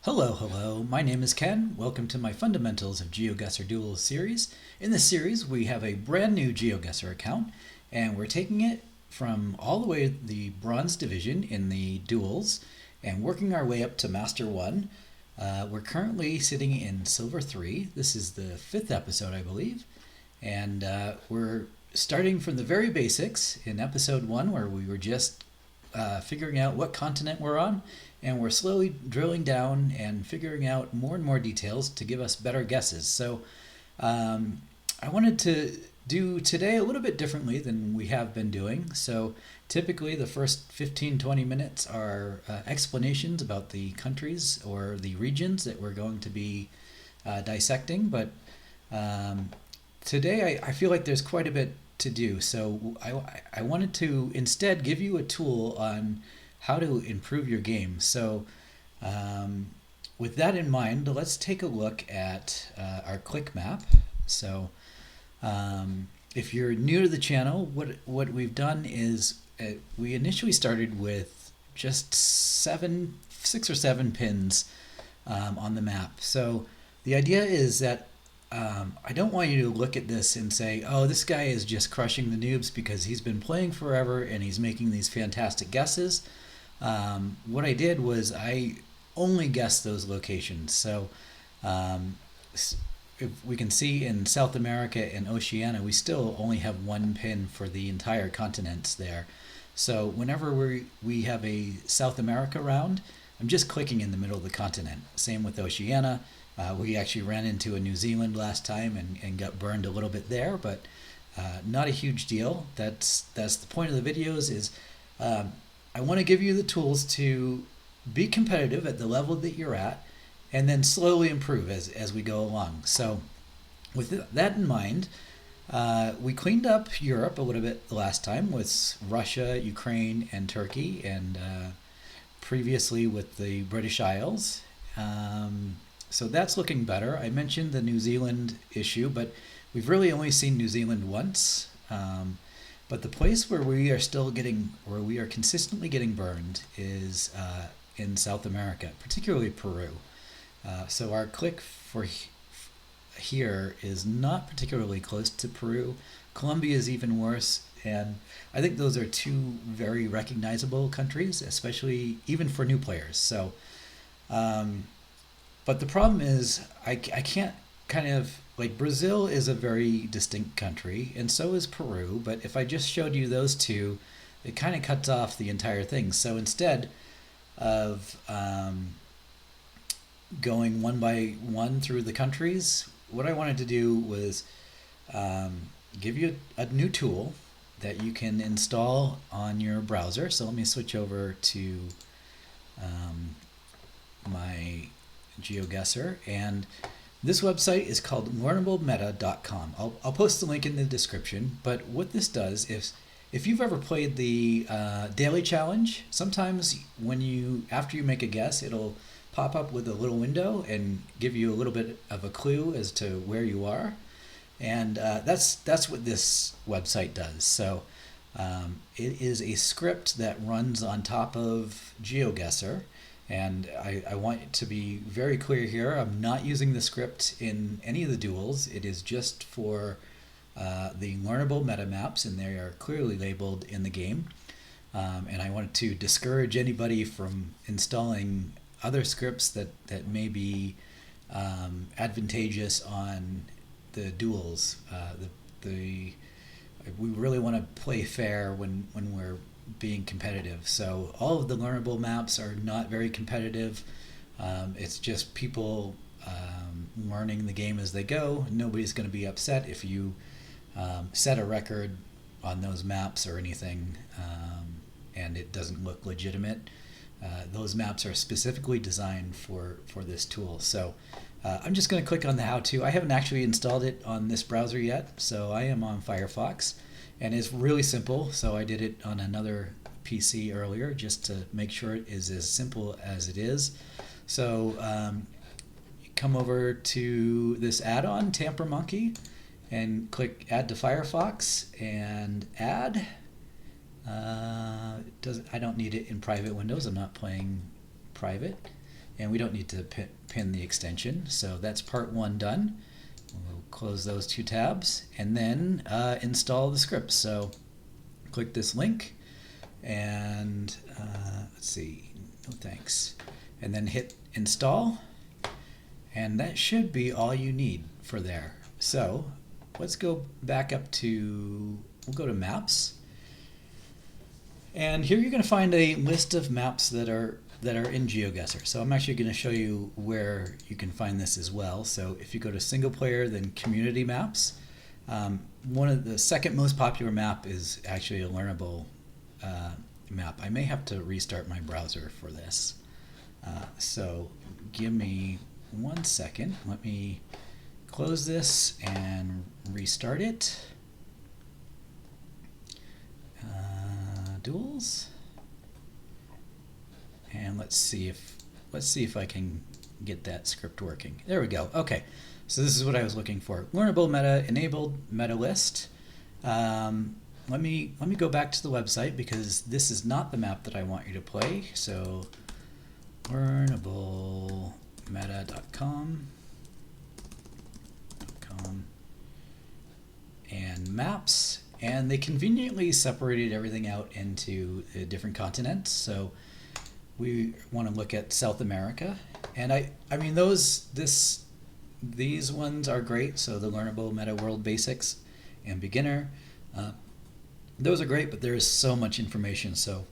Hello. My name is Ken. Welcome to my Fundamentals of GeoGuessr Duels series. In this series, we have a brand new GeoGuessr account, and we're taking it from all the way to the Bronze Division in the Duels and working our way up to Master 1. We're currently sitting in Silver 3. This is the 5th episode, I believe. And we're starting from the very basics in episode 1, where we were just figuring out what continent we're on, and we're slowly drilling down and figuring out more and more details to give us better guesses. So I wanted to do today a little bit differently than we have been doing. So typically the first 15-20 minutes are explanations about the countries or the regions that we're going to be dissecting, but today I feel like there's quite a bit to do. So I wanted to instead give you a tool on how to improve your game. So with that in mind, let's take a look at our click map. So if you're new to the channel, what we've done is we initially started with just 6 or 7 pins on the map. So the idea is that I don't want you to look at this and say, oh, this guy is just crushing the noobs because he's been playing forever and he's making these fantastic guesses. What I did was I only guessed those locations. So if we can see in South America and Oceania, we still only have 1 pin for the entire continents there. So whenever we have a South America round, I'm just clicking in the middle of the continent. Same with Oceania. We actually ran into a New Zealand last time and got burned a little bit there, but not a huge deal. That's the point of the videos is I want to give you the tools to be competitive at the level that you're at and then slowly improve as we go along. So with that in mind, we cleaned up Europe a little bit the last time with Russia, Ukraine, and Turkey, and previously with the British Isles. So that's looking better. I mentioned the New Zealand issue, but we've really only seen New Zealand once. But the place where we are consistently getting burned is in South America, particularly Peru. So our click for here is not particularly close to Peru. Colombia is even worse, and I think those are 2 very recognizable countries, especially even for new players. So, but the problem is I can't kind of, like, Brazil is a very distinct country, and so is Peru, but if I just showed you those 2, it kind of cuts off the entire thing. So instead of going one by one through the countries, what I wanted to do was give you a new tool that you can install on your browser. So let me switch over to my GeoGuessr, and this website is called LearnableMeta.com. I'll post the link in the description, but what this does is, if you've ever played the daily challenge, sometimes after you make a guess, it'll pop up with a little window and give you a little bit of a clue as to where you are, and that's what this website does. So it is a script that runs on top of GeoGuessr. And I want to be very clear here, I'm not using the script in any of the duels. It is just for the learnable meta maps, and they are clearly labeled in the game. And I wanted to discourage anybody from installing other scripts that may be advantageous on the duels. We really want to play fair when we're being competitive. So all of the learnable maps are not very competitive. It's just people learning the game as they go. Nobody's going to be upset if you set a record on those maps or anything and it doesn't look legitimate. Those maps are specifically designed for this tool. So I'm just going to click on the how-to. I haven't actually installed it on this browser yet, so I am on Firefox. And it's really simple, so I did it on another PC earlier just to make sure it is as simple as it is. So come over to this add-on, Tamper Monkey, and click Add to Firefox and Add. I don't need it in private windows. I'm not playing private. and we don't need to pin the extension. So that's part 1 done. We'll close those 2 tabs and then install the script. So click this link and let's see, no thanks, and then hit install, and that should be all you need for there. So let's go back up to, we'll go to maps, and here you're going to find a list of maps that are in GeoGuessr. So I'm actually going to show you where you can find this as well. So if you go to single player, then community maps, one of the second most popular map is actually a learnable map. I may have to restart my browser for this. So give me 1 second. Let me close this and restart it. Duels. And let's see if I can get that script working. There we go. Okay, so this is what I was looking for. Learnable Meta enabled meta list. Let me go back to the website because this is not the map that I want you to play. So learnablemeta.com and maps, and they conveniently separated everything out into different continents. So we want to look at South America, and I mean these ones are great. So the Learnable Meta World Basics and Beginner, those are great, but there is so much information. So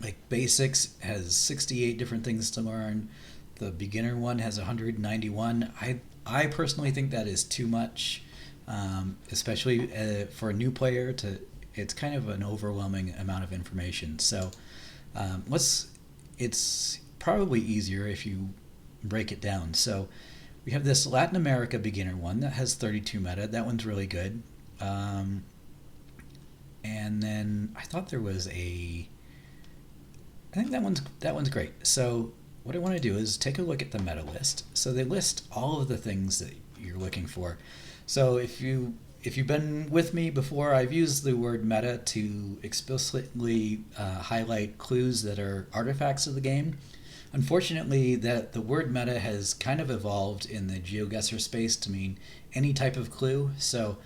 like Basics has 68 different things to learn. The Beginner one has 191. I personally think that is too much, especially for a new player. It's kind of an overwhelming amount of information. So it's probably easier if you break it down. So we have this Latin America Beginner one that has 32 meta. That one's really good. And then I thought there was I think that one's great. So what I want to do is take a look at the meta list. So they list all of the things that you're looking for. So if you've been with me before, I've used the word meta to explicitly highlight clues that are artifacts of the game. Unfortunately, the word meta has kind of evolved in the GeoGuessr space to mean any type of clue. So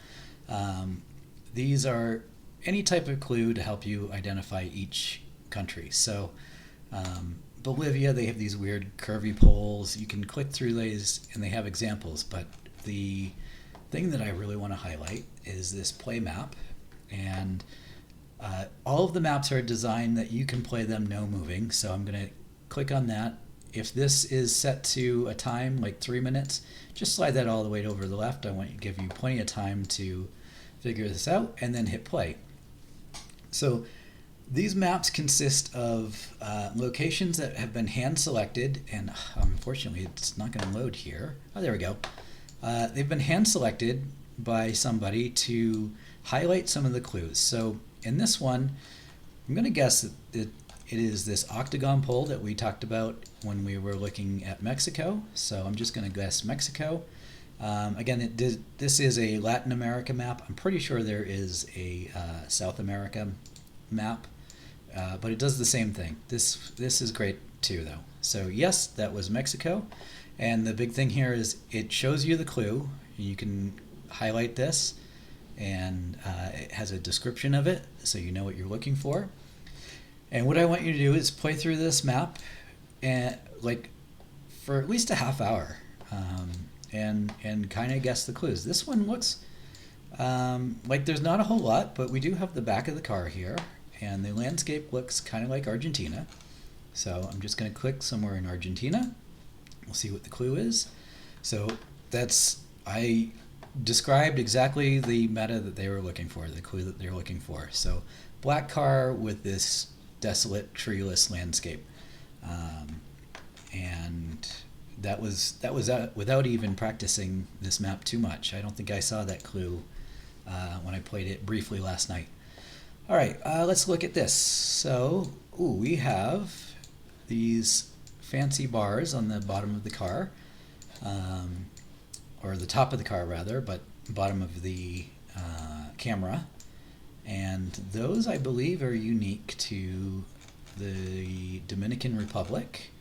these are any type of clue to help you identify each country. So Bolivia, they have these weird curvy poles. You can click through these and they have examples, but the thing that I really want to highlight is this play map, and all of the maps are designed that you can play them no moving. So I'm going to click on that. If this is set to a time like 3 minutes, just slide that all the way over to the left. I want to give you plenty of time to figure this out and then hit play. So these maps consist of locations that have been hand selected, and unfortunately it's not going to load here. Oh, there we go. They've been hand selected by somebody to highlight some of the clues. So in this one, I'm going to guess that it is this octagon pole that we talked about when we were looking at Mexico. So I'm just going to guess Mexico. Again, this is a Latin America map. I'm pretty sure there is a South America map, but it does the same thing. This is great too, though. So yes, that was Mexico. And the big thing here is it shows you the clue. You can highlight this, and it has a description of it, so you know what you're looking for. And what I want you to do is play through this map, and like for at least a half hour, and kind of guess the clues. This one looks like there's not a whole lot, but we do have the back of the car here, and the landscape looks kind of like Argentina. So I'm just going to click somewhere in Argentina. We'll see what the clue is. So I described exactly the meta that they were looking for, the clue that they're looking for. So black car with this desolate, treeless landscape. And that was without even practicing this map too much. I don't think I saw that clue when I played it briefly last night. All right, let's look at this. So we have these fancy bars on the bottom of the car, or the top of the car rather, but bottom of the camera, and those I believe are unique to the Dominican Republic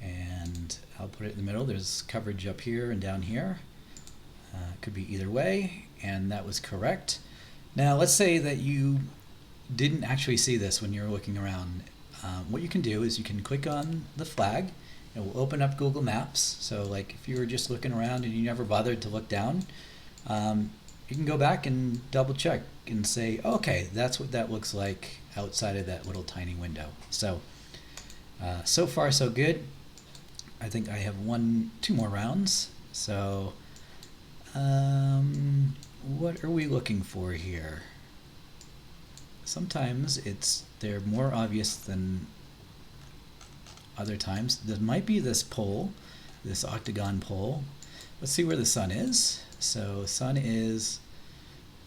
and I'll put it in the middle. There's coverage up here and down here. Could be either way, and that was correct. Now let's say that you didn't actually see this when you were looking around. What you can do is you can click on the flag. It will open up Google Maps. So like if you were just looking around and you never bothered to look down, you can go back and double check and say, okay, that's what that looks like outside of that little tiny window. So so far so good. I think I have two more rounds. So what are we looking for here? Sometimes they're more obvious than other times. There might be this pole, this octagon pole. Let's see where the sun is. So sun is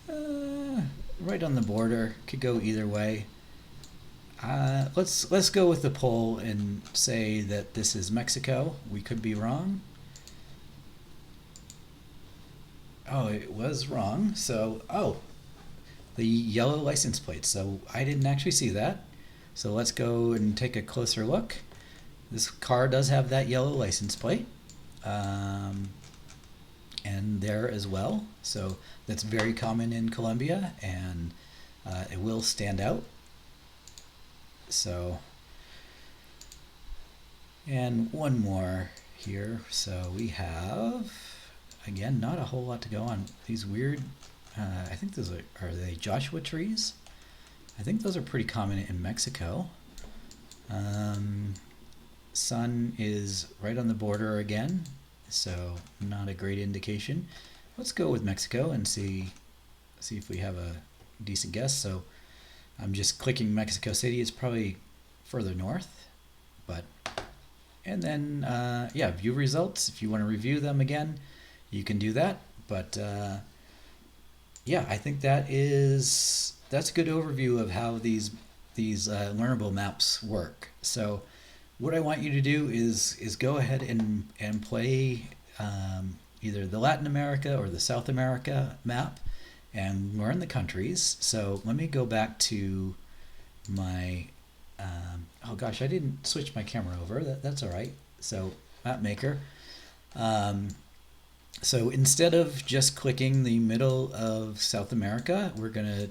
right on the border. Could go either way. Let's go with the pole and say that this is Mexico. We could be wrong. Oh, it was wrong. So, the yellow license plate. So I didn't actually see that. So let's go and take a closer look. This car does have that yellow license plate. And there as well. So that's very common in Colombia, and it will stand out. So, and one more here. So we have, again, not a whole lot to go on. These weird, I think those are they Joshua trees? I think those are pretty common in Mexico. Sun is right on the border again, so not a great indication. Let's go with Mexico and see if we have a decent guess. So I'm just clicking Mexico City. It's probably further north, but and then yeah, view results. If you want to review them again, you can do that. But yeah, I think that's a good overview of how these learnable maps work. So what I want you to do is go ahead and play either the Latin America or the South America map and learn the countries. So let me go back to my oh gosh, I didn't switch my camera over. That's all right. So map maker. So instead of just clicking the middle of South America, we're gonna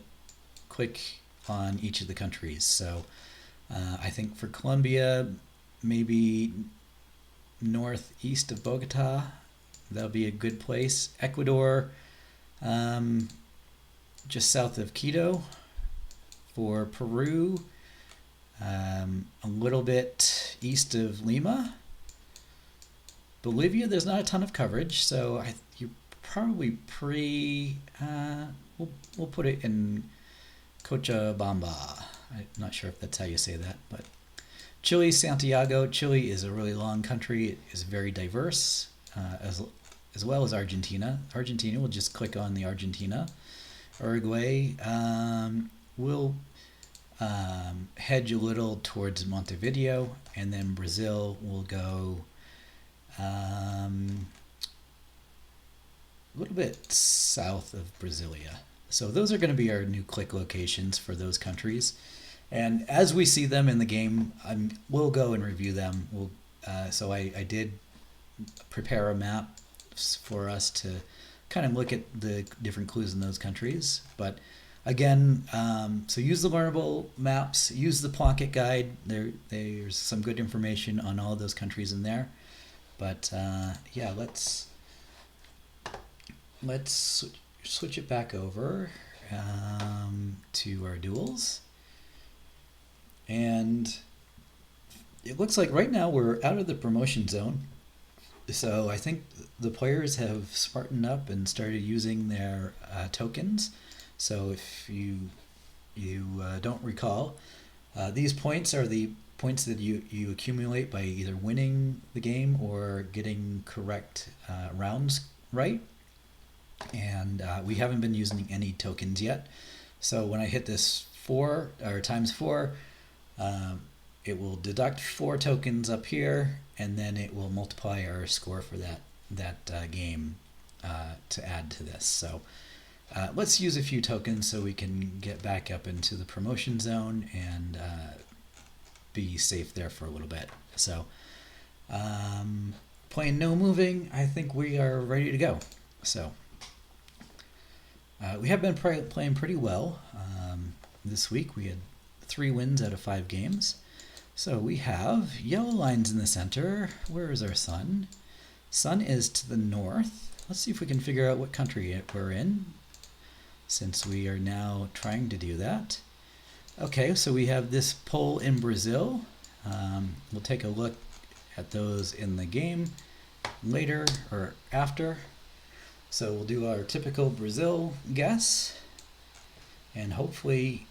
click on each of the countries. So I think for Colombia, maybe northeast of Bogota, that'll be a good place. Ecuador, just south of Quito. For Peru, a little bit east of Lima. Bolivia, there's not a ton of coverage, so you're probably we'll put it in Cochabamba. I'm not sure if that's how you say that, but Chile, Santiago. Chile is a really long country. It is very diverse, as well as Argentina. Argentina, we'll just click on the Argentina. Uruguay, we'll hedge a little towards Montevideo, and then Brazil will go a little bit south of Brasilia. So those are going to be our new click locations for those countries. And as we see them in the game, we'll go and review them. So I did prepare a map for us to kind of look at the different clues in those countries. But again, so use the learnable maps, use the Plonket guide. There's some good information on all of those countries in there. But yeah, let's switch it back over to our duels. And it looks like right now we're out of the promotion zone. So I think the players have smartened up and started using their tokens. So if you don't recall, these points are the points that you accumulate by either winning the game or getting correct rounds right. And we haven't been using any tokens yet. So when I hit this 4 or times 4, it will deduct 4 tokens up here, and then it will multiply our score for that game to add to this. So let's use a few tokens so we can get back up into the promotion zone and be safe there for a little bit. So Playing no moving, I think we are ready to go. So we have been playing pretty well this week. We had 3 wins out of 5 games. So we have yellow lines in the center. Where is our sun? Sun is to the north. Let's see if we can figure out what country we're in, since we are now trying to do that. Okay, so we have this pole in Brazil. We'll take a look at those in the game later or after. So we'll do our typical Brazil guess, and hopefully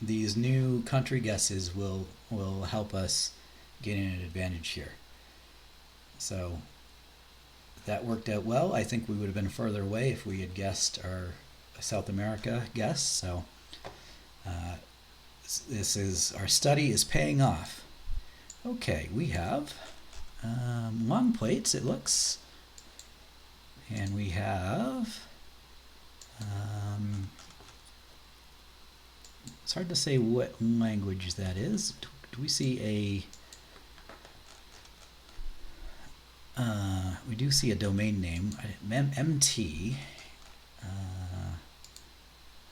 these new country guesses will help us gain an advantage here. So that worked out well. I think we would have been further away if we had guessed our South America guess. So this is, our study is paying off. Okay, we have long plates, it looks, and we have it's hard to say what language that is. Do we see we do see a domain name, MT.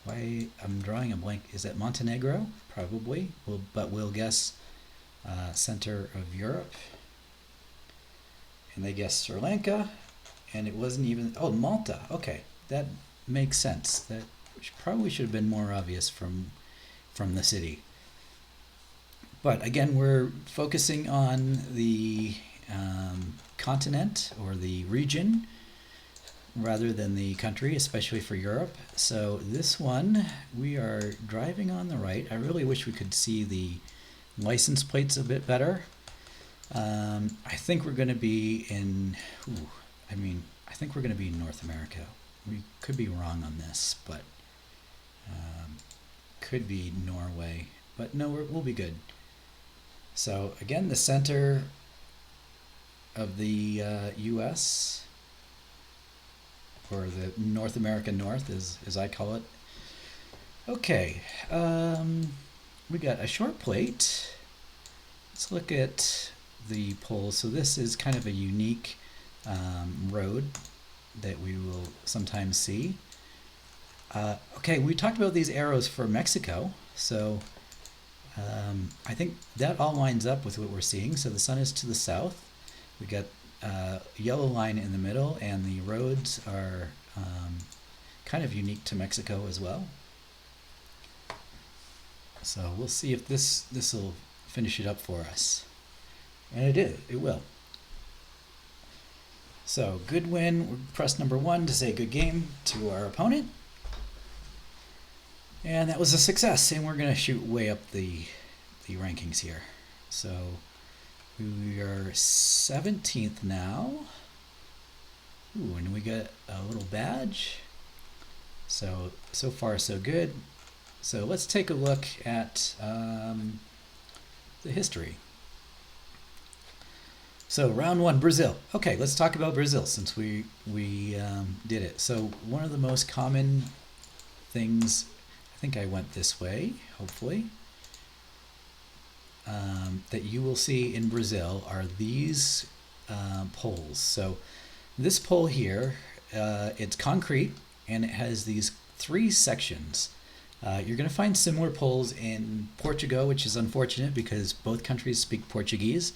Why I'm drawing a blank. Is that Montenegro? Probably. But we'll guess center of Europe. And they guessed Sri Lanka, and it wasn't even, oh, Malta. Okay, that makes sense. That probably should have been more obvious from the city. But again, we're focusing on the continent or the region rather than the country, especially for Europe. So this one, we are driving on the right. I really wish we could see the license plates a bit better. I think we're going to be in, I think we're going to be in North America. We could be wrong on this, but could be Norway. But no, we'll be good. So again, the center of the U.S., or the North America North, as I call it. Okay, we got a short plate. Let's look at the poles. So this is kind of a unique road that we will sometimes see. Okay, we talked about these arrows for Mexico, so I think that all lines up with what we're seeing. So the sun is to the south. We got yellow line in the middle, and the roads are kind of unique to Mexico as well. So we'll see if this will finish it up for us. And it will. So good win. We'll press number 1 to say good game to our opponent. And that was a success, and we're going to shoot way up the rankings here. So we are 17th now. Ooh, and we got a little badge. So far so good. So let's take a look at the history. So round 1, Brazil. Okay, let's talk about Brazil since we did it. So one of the most common things, I think I went this way, hopefully, that you will see in Brazil are these poles. So this pole here, it's concrete, and it has these 3 sections. You're going to find similar poles in Portugal, which is unfortunate because both countries speak Portuguese.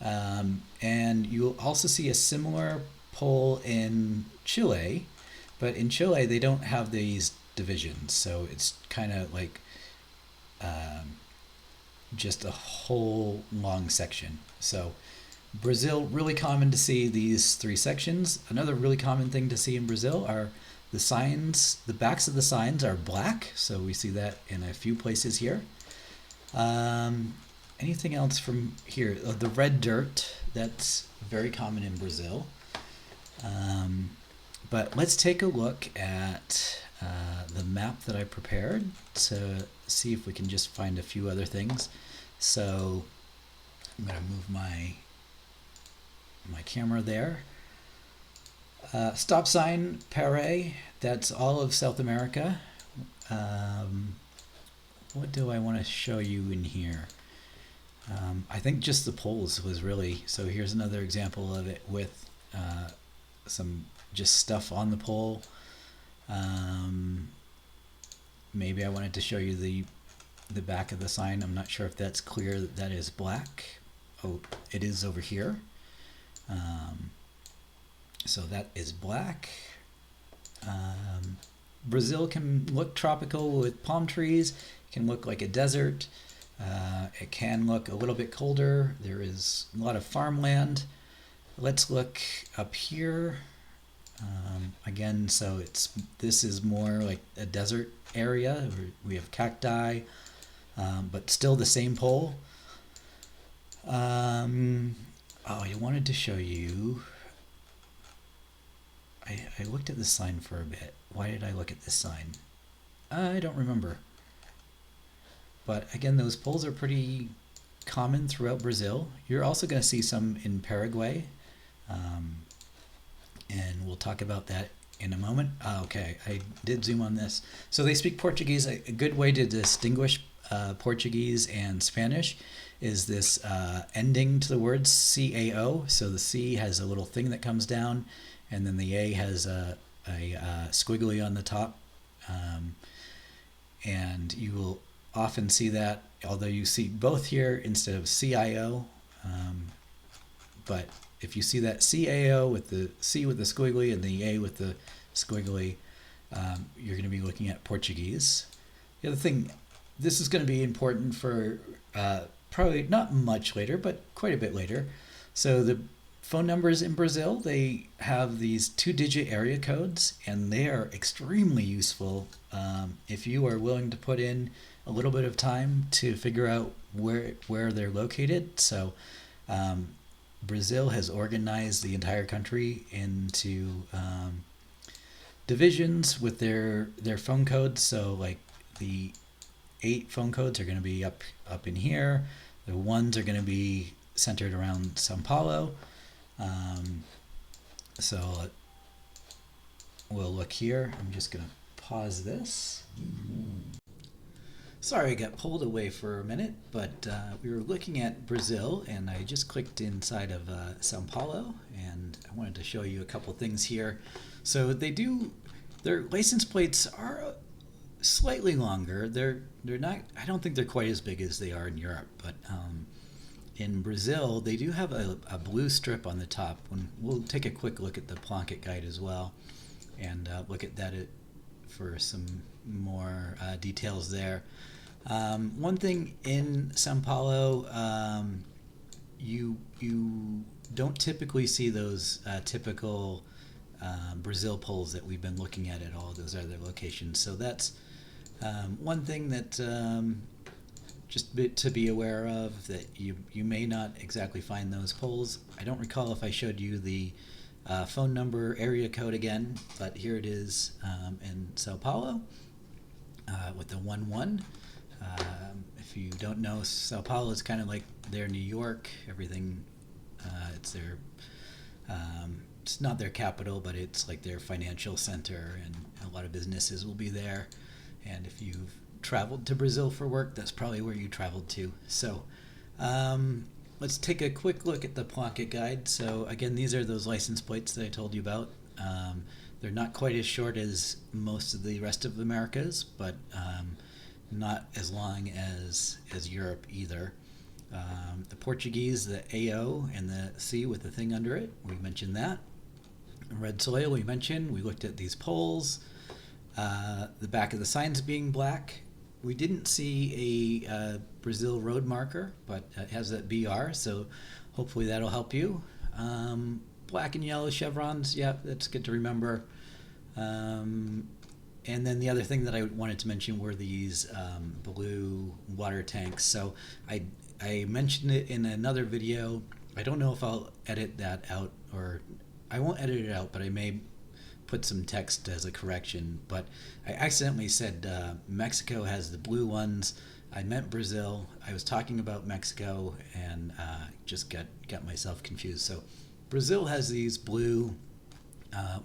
And you'll also see a similar pole in Chile, but in Chile they don't have these divisions, so it's kind of like just a whole long section. So Brazil, really common to see these 3 sections. Another really common thing to see in Brazil are the signs. The backs of the signs are black, so we see that in a few places here. Anything else from here? The red dirt, that's very common in Brazil. But let's take a look at the map that I prepared to see if we can just find a few other things. So I'm going to move my camera there. Stop sign, Pare, that's all of South America. What do I want to show you in here? I think just the poles was really, so here's another example of it with some just stuff on the pole. Maybe I wanted to show you the back of the sign. I'm not sure if that's clear that that is black. Oh, it is over here. So that is black. Brazil can look tropical with palm trees. It can look like a desert. It can look a little bit colder. There is a lot of farmland. Let's look up here. Again, so this is more like a desert area. We have cacti, but still the same pole. I wanted to show you. I looked at this sign for a bit. Why did I look at this sign? I don't remember. But again, those poles are pretty common throughout Brazil. You're also going to see some in Paraguay. And we'll talk about that in a moment. Okay, I did zoom on this. So they speak Portuguese. A good way to distinguish Portuguese and Spanish is this ending to the word CAO. So the C has a little thing that comes down, and then the A has a squiggly on the top. And you will often see that, although you see both here instead of CIO. But if you see that CAO with the C with the squiggly and the A with the squiggly, you're going to be looking at Portuguese. The other thing, this is going to be important for probably not much later, but quite a bit later. So the phone numbers in Brazil, they have these 2-digit area codes, and they are extremely useful if you are willing to put in a little bit of time to figure out where they're located. So Brazil has organized the entire country into divisions with their phone codes. So like the 8 phone codes are going to be up in here. The ones are going to be centered around São Paulo. So we'll look here. I'm just going to pause this. Sorry, I got pulled away for a minute, but we were looking at Brazil, and I just clicked inside of Sao Paulo, and I wanted to show you a couple things here. So their license plates are slightly longer. They're not. I don't think they're quite as big as they are in Europe, but in Brazil they do have a blue strip on the top. We'll take a quick look at the Plonket guide as well, and look at that for some more details there. One thing in Sao Paulo, you don't typically see those typical Brazil poles that we've been looking at all those other locations. So that's one thing that just to be aware of, that you may not exactly find those poles. I don't recall if I showed you the phone number area code again, but here it is in Sao Paulo with the 1-1. If you don't know, Sao Paulo is kind of like their New York. Everything, it's their, it's not their capital, but it's like their financial center, and a lot of businesses will be there. And if you've traveled to Brazil for work, that's probably where you traveled to. So let's take a quick look at the Plonket guide. So again, these are those license plates that I told you about. They're not quite as short as most of the rest of America's, but not as long as Europe either. The Portuguese, the AO and the C with the thing under it, we mentioned that. Red soil, we mentioned. We looked at these poles. The back of the signs being black. We didn't see a Brazil road marker, but it has that BR, so hopefully that'll help you. Black and yellow chevrons, yeah, that's good to remember. And then the other thing that I wanted to mention were these blue water tanks. So I mentioned it in another video. I don't know if I'll edit that out, or I won't edit it out, but I may put some text as a correction. But I accidentally said Mexico has the blue ones. I meant Brazil. I was talking about Mexico and just got myself confused. So Brazil has these blue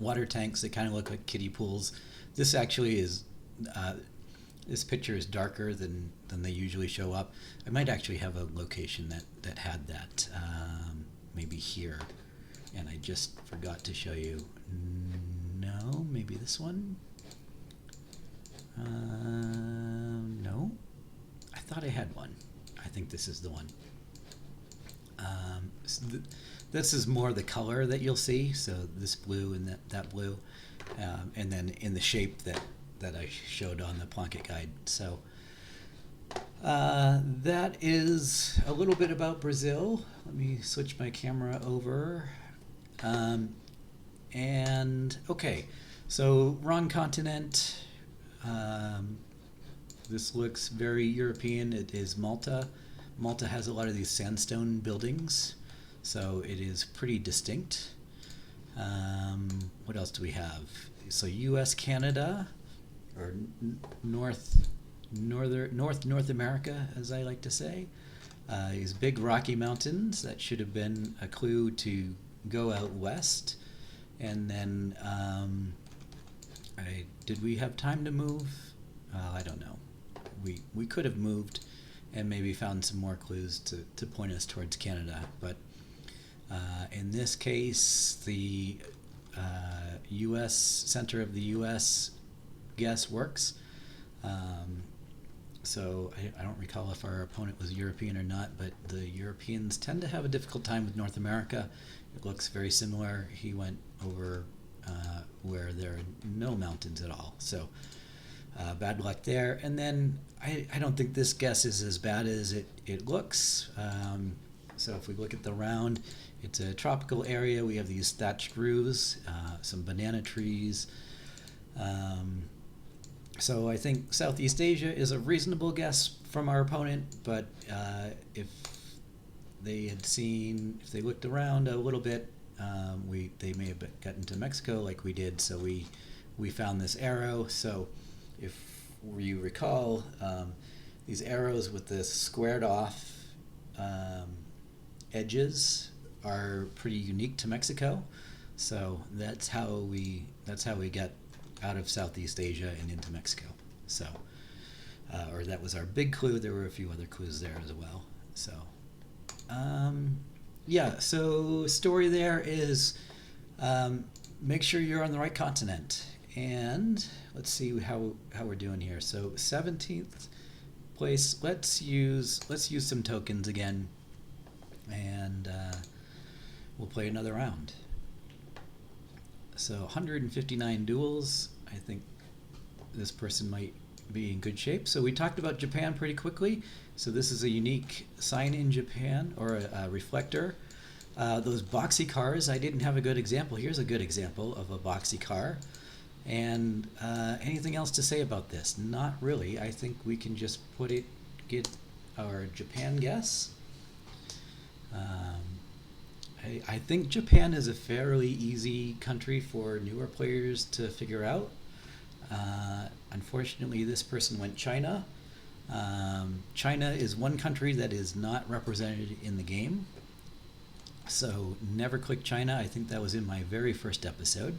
water tanks that kind of look like kiddie pools. This actually is This picture is darker than they usually show up. I might actually have a location that had that, maybe here, and I just forgot to show you. No, maybe this one? No, I thought I had one. I think this is the one. This is more the color that you'll see, so this blue and that blue, and then in the shape that I showed on the Plonket guide. So that is a little bit about Brazil. Let me switch my camera over. And okay, so wrong continent. This looks very European. It is Malta. Malta has a lot of these sandstone buildings, so it is pretty distinct. What else do we have? So U.S., Canada, or North America, as I like to say. These big rocky mountains, that should have been a clue to go out west. And then, did we have time to move? I don't know. We could have moved and maybe found some more clues to point us towards Canada. But in this case, the U.S. center of the U.S. guess works. So I don't recall if our opponent was European or not, but the Europeans tend to have a difficult time with North America. It looks very similar. He went over where there are no mountains at all. So bad luck there. And then I don't think this guess is as bad as it looks. So if we look at the round, it's a tropical area. We have these thatched roofs, some banana trees. So I think Southeast Asia is a reasonable guess from our opponent, but if they looked around a little bit, they may have gotten to Mexico like we did, so we found this arrow. So if you recall, these arrows with the squared off edges are pretty unique to Mexico. So that's how we got out of Southeast Asia and into Mexico. So, or that was our big clue. There were a few other clues there as well. So, yeah. So story there is make sure you're on the right continent. And let's see how we're doing here. So 17th place. Let's use some tokens again, and we'll play another round. So 159 duels. I think this person might be in good shape. So we talked about Japan pretty quickly. So this is a unique sign in Japan, or a reflector. Those boxy cars, I didn't have a good example. Here's a good example of a boxy car. And anything else to say about this? Not really. I think we can just get our Japan guess. I think Japan is a fairly easy country for newer players to figure out. Unfortunately, this person went China. China is one country that is not represented in the game. So never click China. I think that was in my very first episode.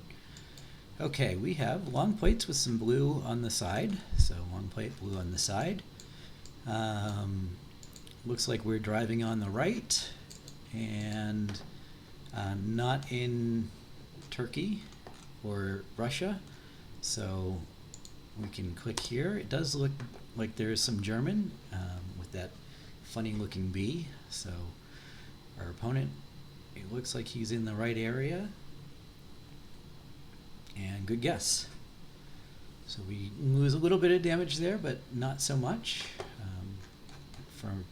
Okay, we have long plates with some blue on the side. So long plate, blue on the side. Looks like we're driving on the right, and not in Turkey or Russia. So we can click here. It does look like there's some German with that funny looking B. So our opponent, it looks like he's in the right area. And good guess. So we lose a little bit of damage there, but not so much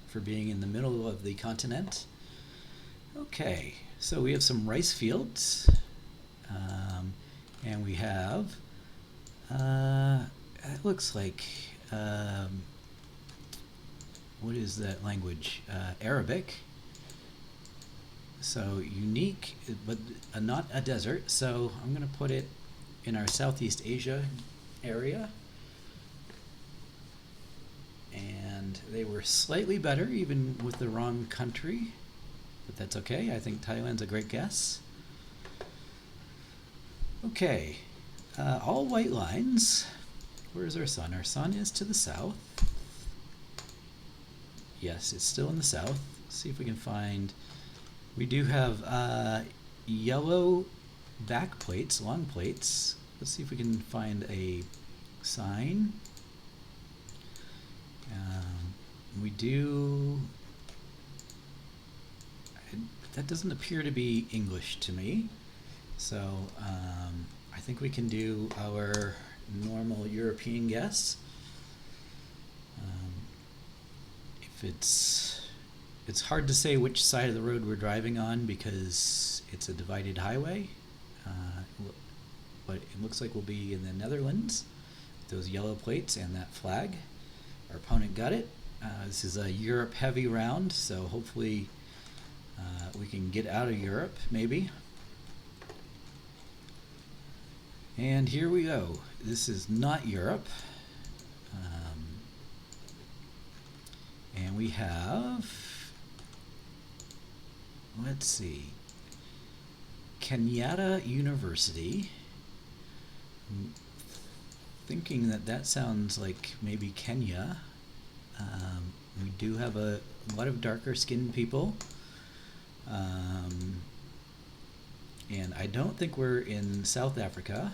for being in the middle of the continent. Okay, so we have some rice fields, and we have, it looks like, what is that language? Arabic. So unique, but not a desert. So I'm going to put it in our Southeast Asia area. And they were slightly better, even with the wrong country. But that's okay. I think Thailand's a great guess. Okay. All white lines. Where's our sun? Our sun is to the south. Yes, it's still in the south. Let's see if we can find... We do have yellow back plates, long plates. Let's see if we can find a sign. We do... That doesn't appear to be English to me. So I think we can do our normal European guess. If it's hard to say which side of the road we're driving on because it's a divided highway. But it looks like we'll be in the Netherlands. Those yellow plates and that flag. Our opponent got it. This is a Europe heavy round, so hopefully we can get out of Europe, maybe. And here we go. This is not Europe. And we have, let's see, Kenyatta University. I'm thinking that sounds like maybe Kenya. We do have a lot of darker skinned people. And I don't think we're in South Africa.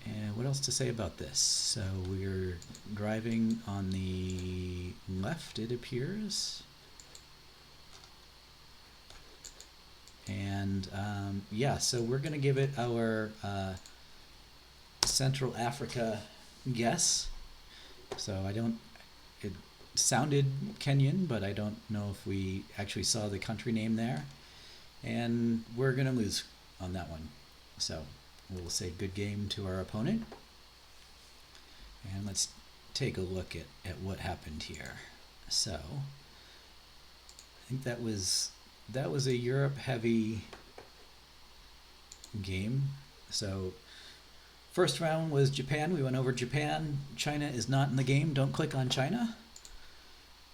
And what else to say about this? So we're driving on the left, it appears. And yeah, so we're going to give it our Central Africa guess. So it sounded Kenyan, but I don't know if we actually saw the country name there. And we're going to lose on that one. So we'll say good game to our opponent. And let's take a look at what happened here. So I think that was a Europe heavy game. So first round was Japan. We went over Japan. China is not in the game. Don't click on China.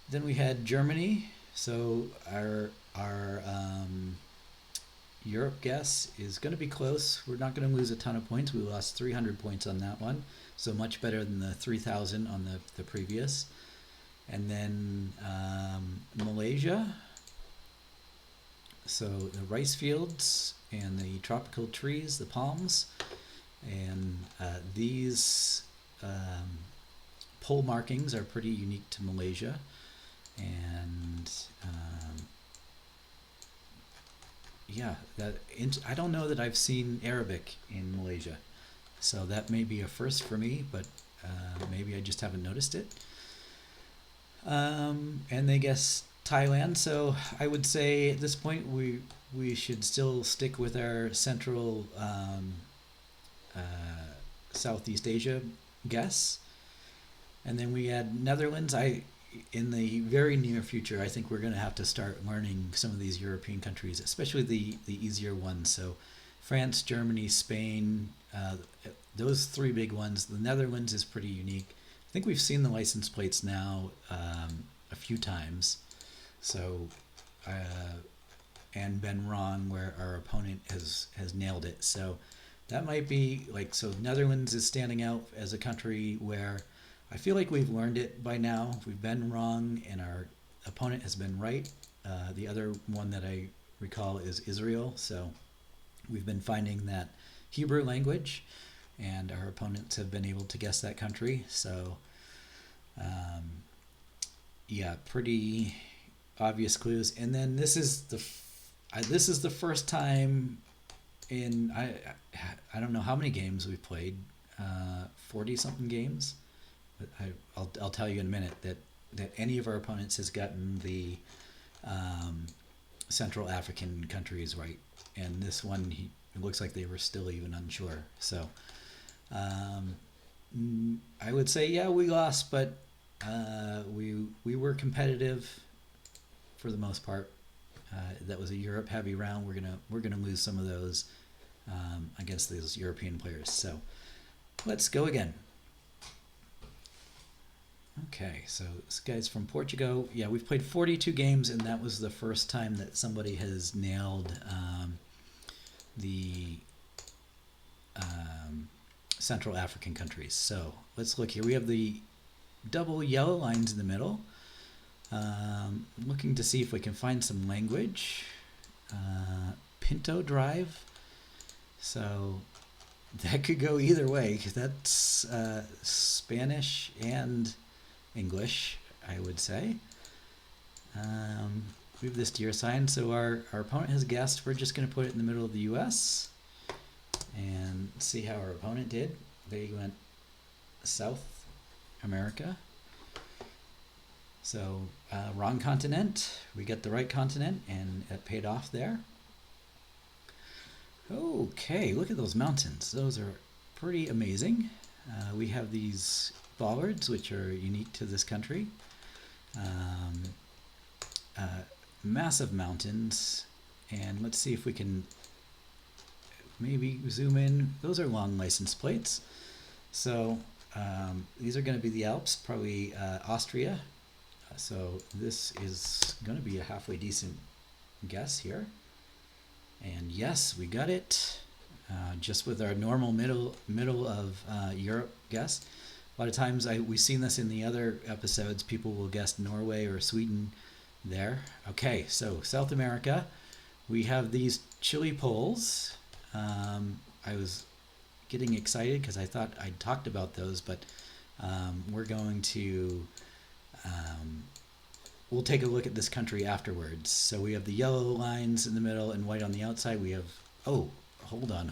Then we had Germany. So our Europe guess is going to be close. We're not going to lose a ton of points. We lost 300 points on that one. So much better than the 3,000 on the previous. And then Malaysia. So the rice fields and the tropical trees, the palms. And these pole markings are pretty unique to Malaysia. And yeah, I don't know that I've seen Arabic in Malaysia. So that may be a first for me, but maybe I just haven't noticed it. And they guess Thailand. So I would say at this point we should still stick with our central Southeast Asia guess. And then we had Netherlands. In the very near future, I think we're going to have to start learning some of these European countries, especially the easier ones. So France, Germany, Spain, those three big ones. The Netherlands is pretty unique. I think we've seen the license plates now a few times. So, and been wrong where our opponent has nailed it. So that might be so Netherlands is standing out as a country where I feel like we've learned it by now. We've been wrong and our opponent has been right. The other one that I recall is Israel. So we've been finding that Hebrew language and our opponents have been able to guess that country. So yeah, pretty obvious clues. And then this is the first time in I don't know how many games we've played, 40 something games. But I'll tell you in a minute that any of our opponents has gotten the Central African countries right, and this one it looks like they were still even unsure. So I would say yeah, we lost, but we were competitive for the most part. That was a Europe heavy round. We're gonna lose some of those against those European players. So let's go again. Okay, so this guy's from Portugal. Yeah, we've played 42 games, and that was the first time that somebody has nailed the Central African countries. So let's look here. We have the double yellow lines in the middle. Looking to see if we can find some language. Pinto Drive. So that could go either way. That's Spanish and English, I would say. We have this deer sign. So our opponent has guessed. We're just going to put it in the middle of the U.S. and see how our opponent did. They went South America. So wrong continent. We got the right continent, and it paid off there. Okay, look at those mountains. Those are pretty amazing. We have these bollards, which are unique to this country. Massive mountains, and let's see if we can maybe zoom in. Those are long license plates. So these are going to be the Alps, probably Austria. So this is going to be a halfway decent guess here. And yes, we got it. Just with our normal middle of Europe guess. A lot of times we've seen this in the other episodes. People will guess Norway or Sweden there. Okay, so South America. We have these chili poles. I was getting excited because I thought I'd talked about those, but we're going to we'll take a look at this country afterwards. So we have the yellow lines in the middle and white on the outside. We have, oh, hold on.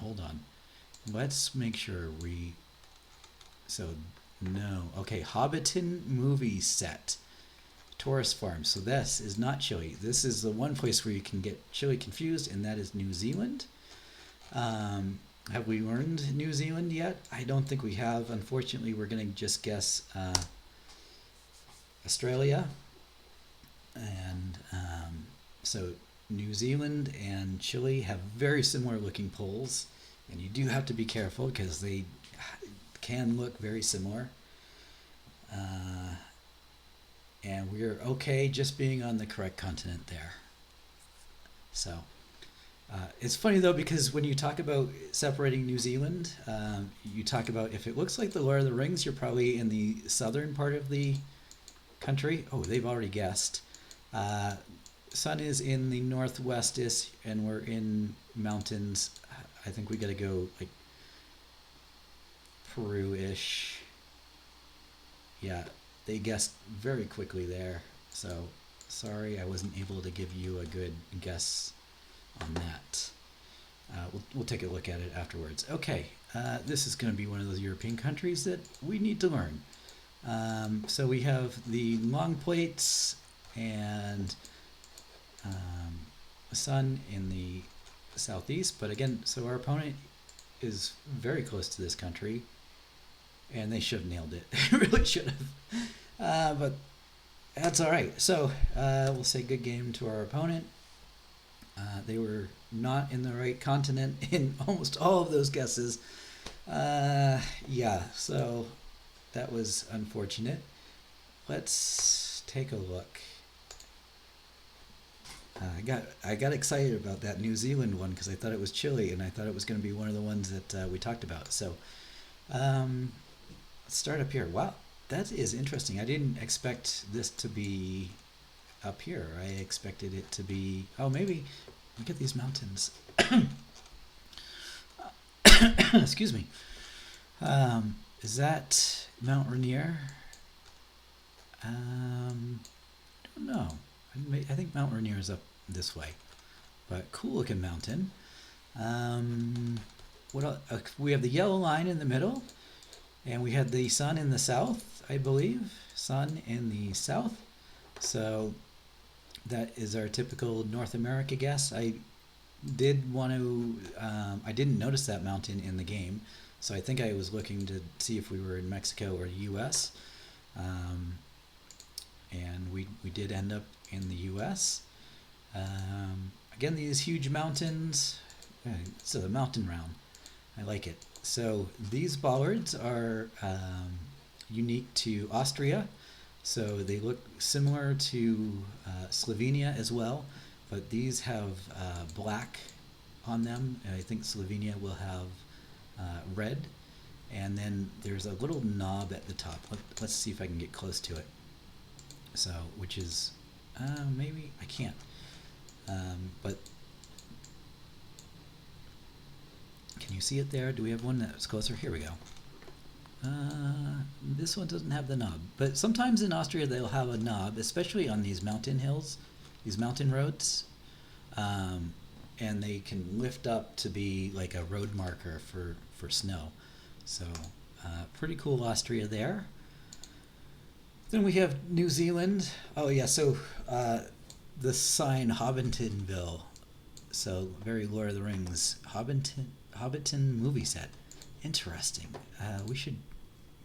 Let's make sure no. Okay, Hobbiton movie set. Tourist farm. So this is not Chile. This is the one place where you can get Chile confused, and that is New Zealand. Have we learned New Zealand yet? I don't think we have. Unfortunately, we're going to just guess Australia. And so New Zealand and Chile have very similar looking poles, and you do have to be careful because they can look very similar. And we're okay just being on the correct continent there. So it's funny though, because when you talk about separating New Zealand, you talk about if it looks like the Lord of the Rings, you're probably in the southern part of the country. Oh, they've already guessed. Sun is in the northwest-ish, and we're in mountains. I think we got to go like Peru-ish. Yeah, they guessed very quickly there. So sorry I wasn't able to give you a good guess on that. We'll take a look at it afterwards. Okay, this is going to be one of those European countries that we need to learn. So we have the long plates and the sun in the southeast, but again, so our opponent is very close to this country, and they should have nailed it. They really should have. But that's all right. So we'll say good game to our opponent. They were not in the right continent in almost all of those guesses. Yeah, so that was unfortunate. Let's take a look. I got excited about that New Zealand one because I thought it was Chile, and I thought it was going to be one of the ones that we talked about. So let's start up here. Wow, that is interesting. I didn't expect this to be up here. I expected it to be, oh, maybe, look at these mountains. Excuse me. Is that Mount Rainier? I don't know. I think Mount Rainier is up this way, but cool looking mountain. What else? We have the yellow line in the middle, and we had the sun in the south, I believe. Sun in the south. So that is our typical North America guess. I did want to, I didn't notice that mountain in the game, so I think I was looking to see if we were in Mexico or the US. And we did end up in the US. Again, these huge mountains. It's a mountain round. I like it. So these bollards are unique to Austria. So they look similar to Slovenia as well, but these have black on them. And I think Slovenia will have red. and then there's a little knob at the top. Let's see if I can get close to it. So, which is, maybe I can't, but can you see it there? Do we have one that's closer? Here we go. This one doesn't have the knob, but sometimes in Austria they'll have a knob, especially on these mountain hills, these mountain roads, and they can lift up to be like a road marker for snow. So pretty cool Austria there. Then we have New Zealand. Oh yeah, so the sign Hobbitonville, so very Lord of the Rings, Hobbiton movie set. Interesting. We should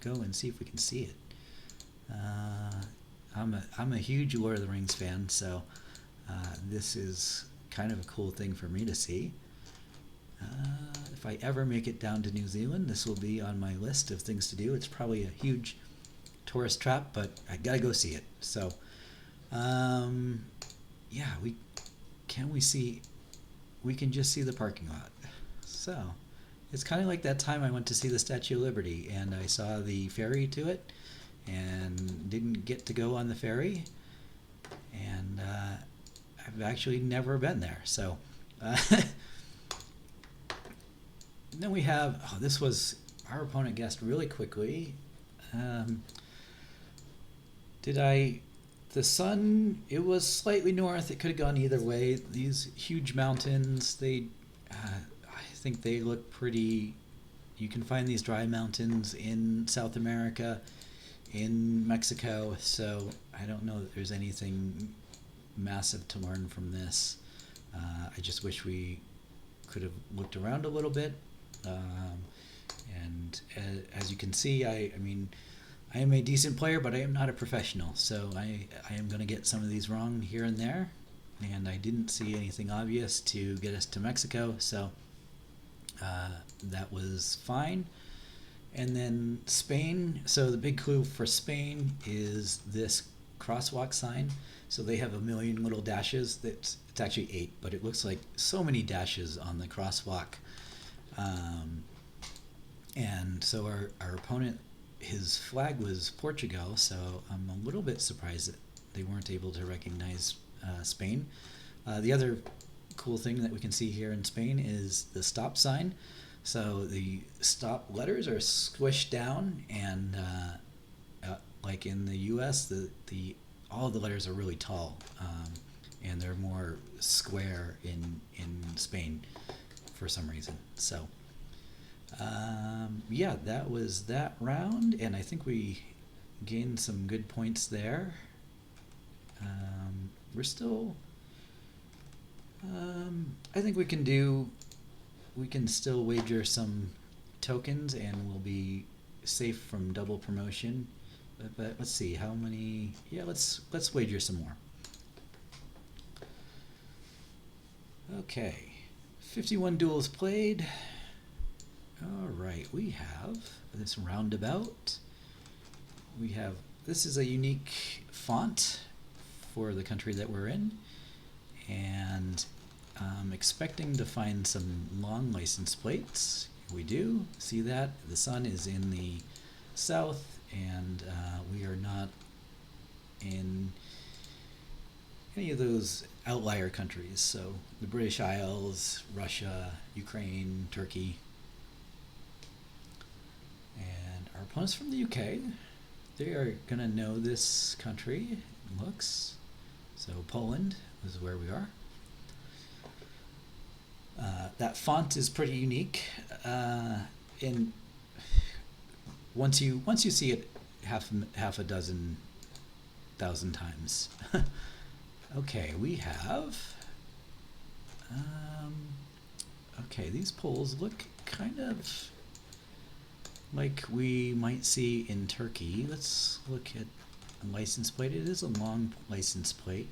go and see if we can see it. I'm a huge Lord of the Rings fan, so this is kind of a cool thing for me to see. If I ever make it down to New Zealand, this will be on my list of things to do. It's probably a huge tourist trap, but I gotta go see it. So, yeah, we can just see the parking lot. So, it's kind of like that time I went to see the Statue of Liberty, and I saw the ferry to it, and didn't get to go on the ferry, and I've actually never been there. So, then we have, this was, our opponent guessed really quickly. The sun, it was slightly north. It could have gone either way. These huge mountains, I think they look pretty. You can find these dry mountains in South America, in Mexico, so I don't know that there's anything massive to learn from this. I just wish we could have looked around a little bit. And as you can see, I mean, I am a decent player, but I am not a professional, so I am going to get some of these wrong here and there, and I didn't see anything obvious to get us to Mexico, so that was fine. And then Spain, so the big clue for Spain is this crosswalk sign. So they have a million little dashes. It's actually 8, but it looks like so many dashes on the crosswalk. And so our opponent, his flag was Portugal, so I'm a little bit surprised that they weren't able to recognize Spain. The other cool thing that we can see here in Spain is the stop sign. So the stop letters are squished down, and like in the U.S., all of the letters are really tall, and they're more square in Spain for some reason. So yeah, that was that round, and I think we gained some good points there. We're still, I think we can still wager some tokens, and we'll be safe from double promotion. But let's see how many. Yeah, let's wager some more. Okay, 51 duels played. All right, we have this roundabout. This is a unique font for the country that we're in, and I'm expecting to find some long license plates. We do see that the sun is in the south, and we are not in any of those outlier countries. So the British Isles, Russia, Ukraine, Turkey, and our opponents from the UK. They are gonna know this country. It looks so. Poland is where we are. That font is pretty unique. In once you see it half a dozen thousand times. Okay, we have. Okay, these poles look kind of like we might see in Turkey. Let's look at a license plate. It is a long license plate.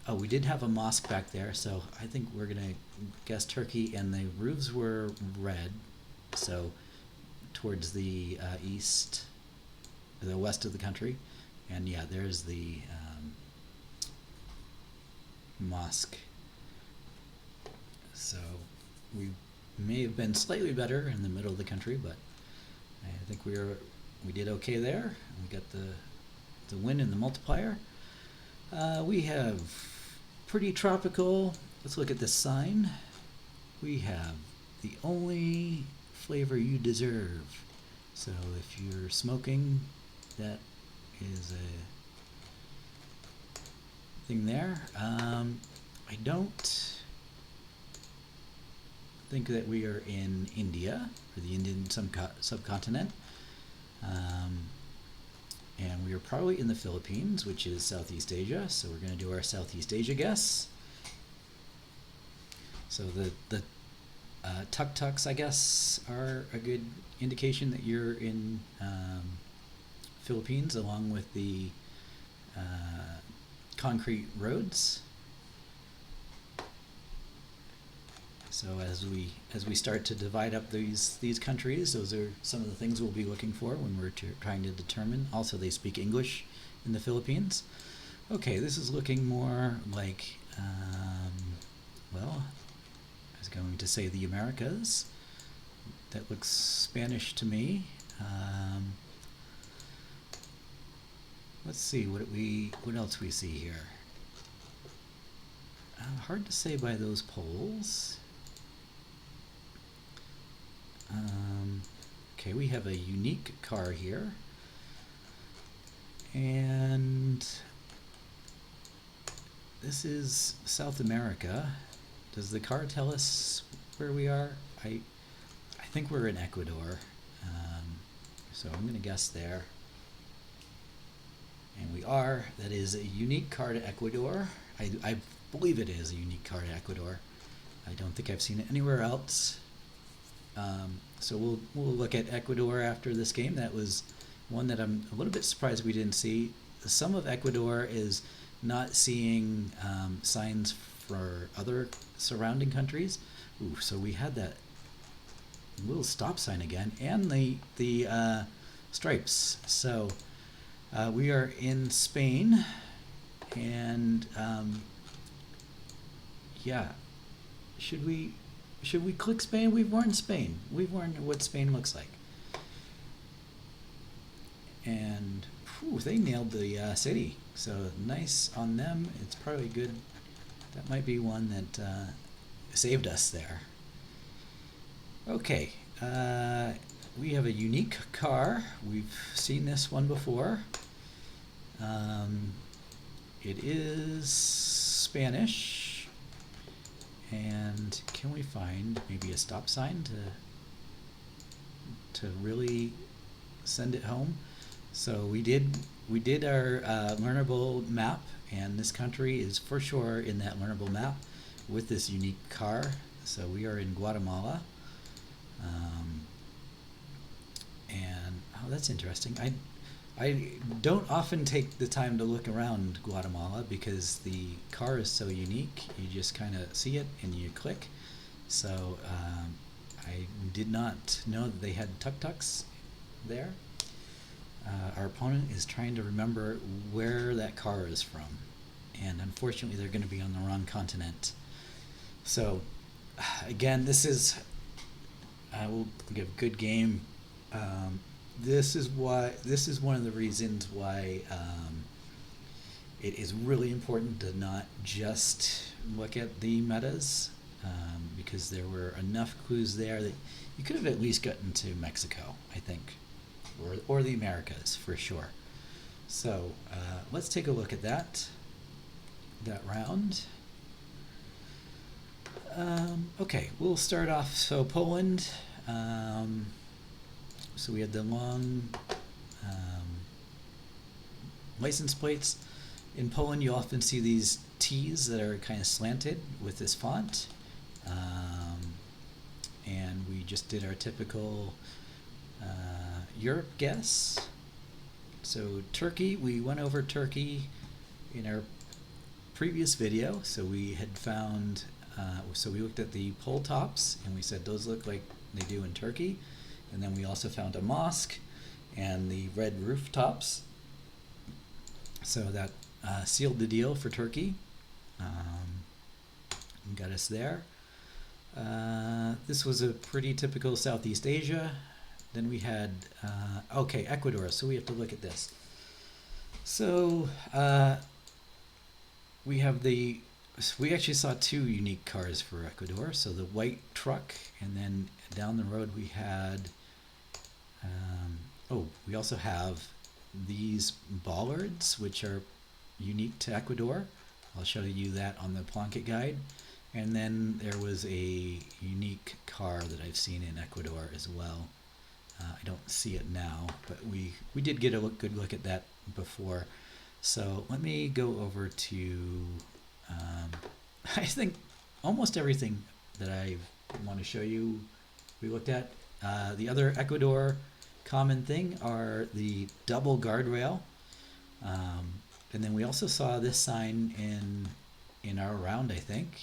Oh, we did have a mosque back there, so I think we're gonna guess Turkey, and the roofs were red, so towards the the west of the country, and yeah, there's the mosque. So may have been slightly better in the middle of the country, but I think we did okay there. We got the win in the multiplier. We have pretty tropical. Let's look at this sign. We have the only flavor you deserve. So if you're smoking, that is a thing there. I don't think that we are in India, or the Indian subcontinent. And we are probably in the Philippines, which is Southeast Asia, so we're going to do our Southeast Asia guess. So the tuk-tuks, I guess, are a good indication that you're in Philippines, along with the concrete roads. So as we start to divide up these countries, those are some of the things we'll be looking for when we're trying to determine. Also, they speak English in the Philippines. Okay, this is looking more like, well, I was going to say the Americas. That looks Spanish to me. Let's see what else we see here. Hard to say by those polls. Okay, we have a unique car here, and this is South America. Does the car tell us where we are? I think we're in Ecuador, so I'm going to guess there. And we are. That is a unique car to Ecuador. I believe it is a unique car to Ecuador. I don't think I've seen it anywhere else. So we'll look at Ecuador after this game. That was one that I'm a little bit surprised we didn't see. Some of Ecuador is not seeing signs for other surrounding countries. Ooh, so we had that little stop sign again, and the stripes. So we are in Spain, and yeah, should we click Spain? We've learned Spain. We've learned what Spain looks like. And whew, they nailed the city. So nice on them. It's probably good. That might be one that saved us there. Okay. We have a unique car. We've seen this one before. It is Spanish. And can we find maybe a stop sign to really send it home? So we did our learnable map, and this country is for sure in that learnable map with this unique car. So we are in Guatemala, and oh, that's interesting. I don't often take the time to look around Guatemala because the car is so unique. You just kind of see it and you click. So I did not know that they had tuk-tuks there. Our opponent is trying to remember where that car is from, and unfortunately they're going to be on the wrong continent. So again, this is we'll give a good game. This is one of the reasons why it is really important to not just look at the metas, because there were enough clues there that you could have at least gotten to Mexico, I think, or the Americas for sure. So let's take a look at that round. Okay, we'll start off. So Poland. So we had the long license plates. In Poland, you often see these T's that are kind of slanted with this font. And we just did our typical Europe guess. So Turkey, we went over Turkey in our previous video. So we had found, so we looked at the pole tops and we said those look like they do in Turkey. And then we also found a mosque and the red rooftops. So that sealed the deal for Turkey. Got us there. This was a pretty typical Southeast Asia. Then we had, okay, Ecuador. So we have to look at this. So we have we actually saw two unique cars for Ecuador. So the white truck, and then down the road we had, oh, we also have these bollards, which are unique to Ecuador. I'll show you that on the Plunkett guide. And then there was a unique car that I've seen in Ecuador as well. I don't see it now, but we did get a good look at that before. So let me go over to, I think almost everything that I want to show you we looked at. The other Ecuador common thing are the double guardrail. And then we also saw this sign in our round, I think.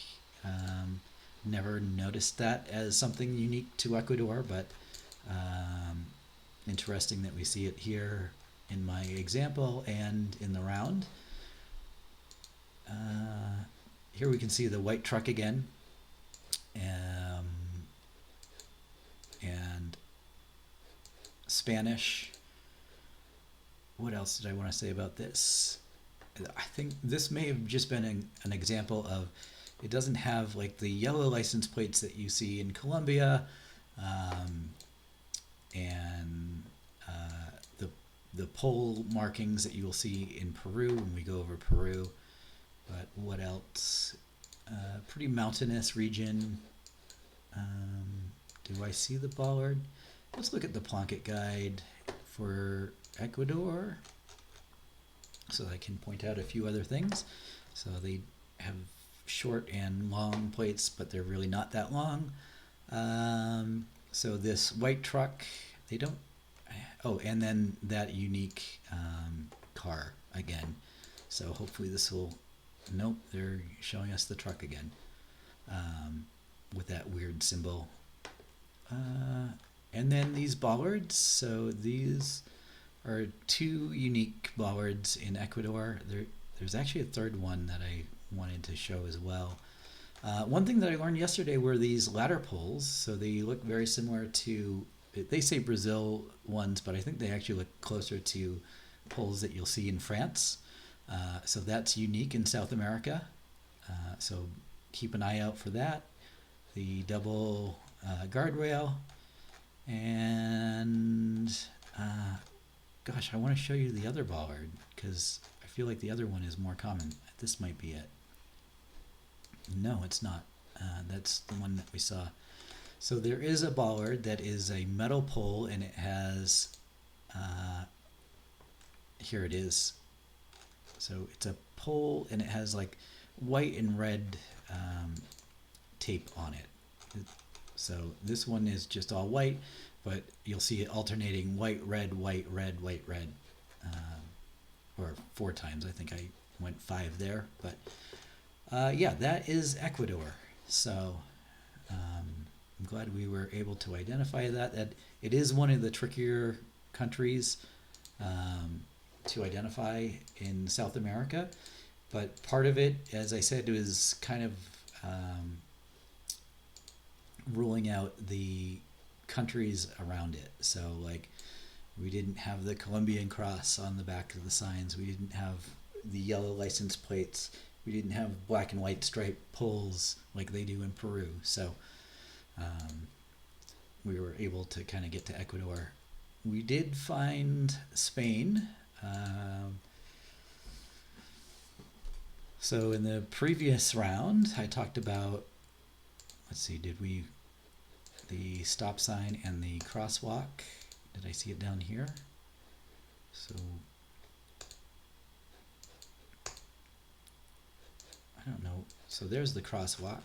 Never noticed that as something unique to Ecuador, but interesting that we see it here in my example and in the round. Here we can see the white truck again, and Spanish. What else did I want to say about this? I think this may have just been an example of, it doesn't have like the yellow license plates that you see in Colombia, and the pole markings that you will see in Peru when we go over Peru. But what else? Pretty mountainous region. Do I see the bollard? Let's look at the Plunkett guide for Ecuador, so I can point out a few other things. So they have short and long plates, but they're really not that long. So this white truck, they don't, oh, and then that unique car again. So hopefully this will, nope, they're showing us the truck again, with that weird symbol. And then these bollards, so these are two unique bollards in Ecuador. There's actually a third one that I wanted to show as well. One thing that I learned yesterday were these ladder poles. So they look very similar to, they say Brazil ones, but I think they actually look closer to poles that you'll see in France. So that's unique in South America. So keep an eye out for that. The double guardrail. And gosh, I want to show you the other bollard because I feel like the other one is more common. This might be it. No, it's not. That's the one that we saw. So there is a bollard that is a metal pole, and it has, here it is. So it's a pole, and it has like white and red tape on it. So this one is just all white, but you'll see it alternating white, red, white, red, white, red, or 4 times. I think I went 5 there, but yeah, that is Ecuador. So I'm glad we were able to identify that. That it is one of the trickier countries to identify in South America, but part of it, as I said, was kind of ruling out the countries around it. So like we didn't have the Colombian cross on the back of the signs. We didn't have the yellow license plates. We didn't have black and white striped poles like they do in Peru. So we were able to kind of get to Ecuador. We did find Spain. So in the previous round, I talked about, let's see, the stop sign and the crosswalk. Did I see it down here? So I don't know. So there's the crosswalk.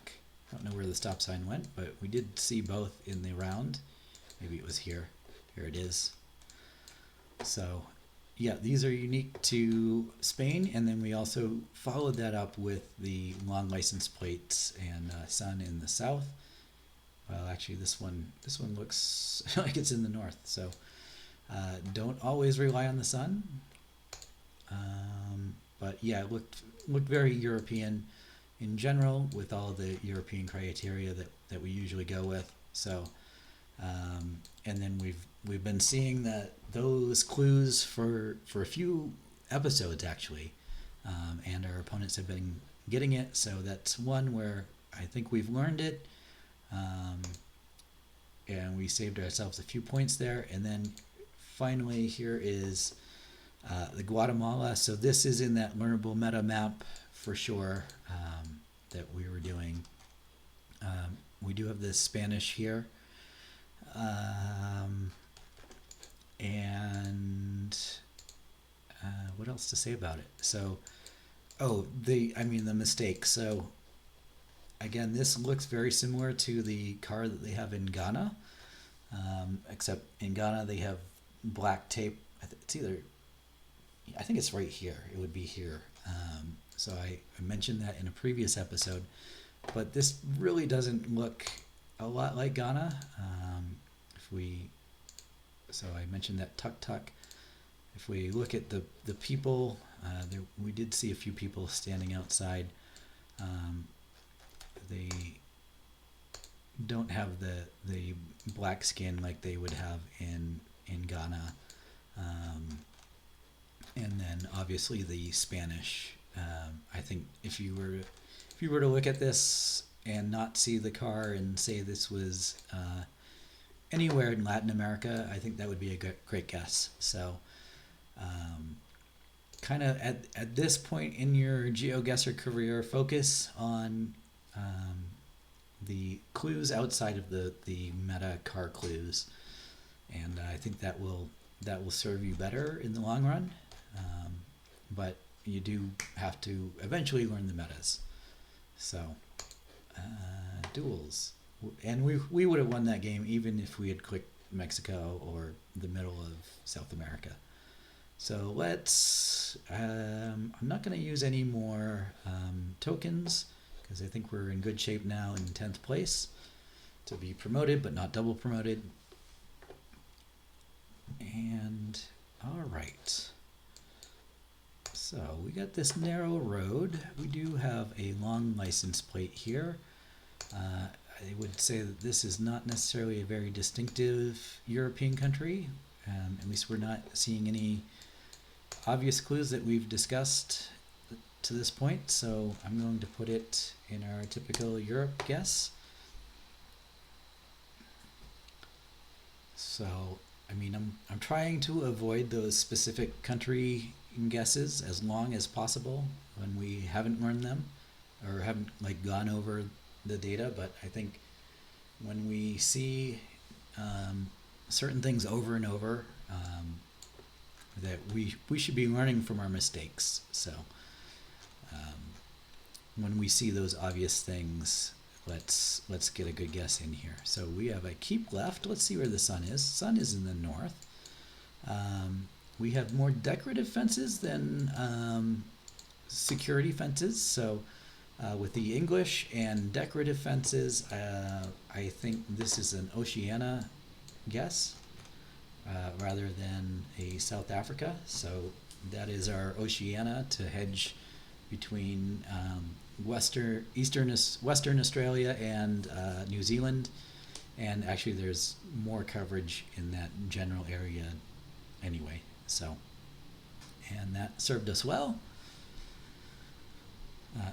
I don't know where the stop sign went, but we did see both in the round. Maybe it was here. Here it is. So yeah, these are unique to Spain, and then we also followed that up with the long license plates and sun in the south. Well, actually, this one looks like it's in the north. So don't always rely on the sun. But yeah, it looked very European in general with all the European criteria that we usually go with. So, and then we've been seeing that those clues for a few episodes actually, and our opponents have been getting it. So that's one where I think we've learned it, and we saved ourselves a few points there. And then finally here is the Guatemala. So this is in that Learnable Meta map for sure, that we were doing. We do have the Spanish here. And what else to say about it? So, the mistake. So, again, this looks very similar to the card that they have in Ghana, except in Ghana they have black tape. I think it's right here. It would be here. So I mentioned that in a previous episode, but this really doesn't look a lot like Ghana. So I mentioned that tuk tuk. If we look at the people, we did see a few people standing outside. They don't have the black skin like they would have in Ghana. And then obviously the Spanish. I think if you were to look at this and not see the car and say this was anywhere in Latin America, I think that would be a great guess. So, kind of at this point in your GeoGuessr career, focus on the clues outside of the meta car clues, and I think that will serve you better in the long run. But you do have to eventually learn the metas. So, Duels. And we would have won that game even if we had clicked Mexico or the middle of South America. So let's, I'm not going to use any more tokens because I think we're in good shape now in 10th place to be promoted but not double promoted. And all right. So we got this narrow road. We do have a long license plate here. I would say that this is not necessarily a very distinctive European country. At least we're not seeing any obvious clues that we've discussed to this point. So I'm going to put it in our typical Europe guess. So, I'm trying to avoid those specific country guesses as long as possible when we haven't learned them or haven't gone over the data. But I think when we see certain things over and over, that we should be learning from our mistakes. So when we see those obvious things, let's get a good guess in here. So we have a keep left. Let's see where the sun is. Sun is in the north. We have more decorative fences than security fences. So with the English and decorative fences, I think this is an Oceania guess rather than a South Africa. So that is our Oceania to hedge between Western Australia and New Zealand. And actually there's more coverage in that general area anyway. So, and that served us well.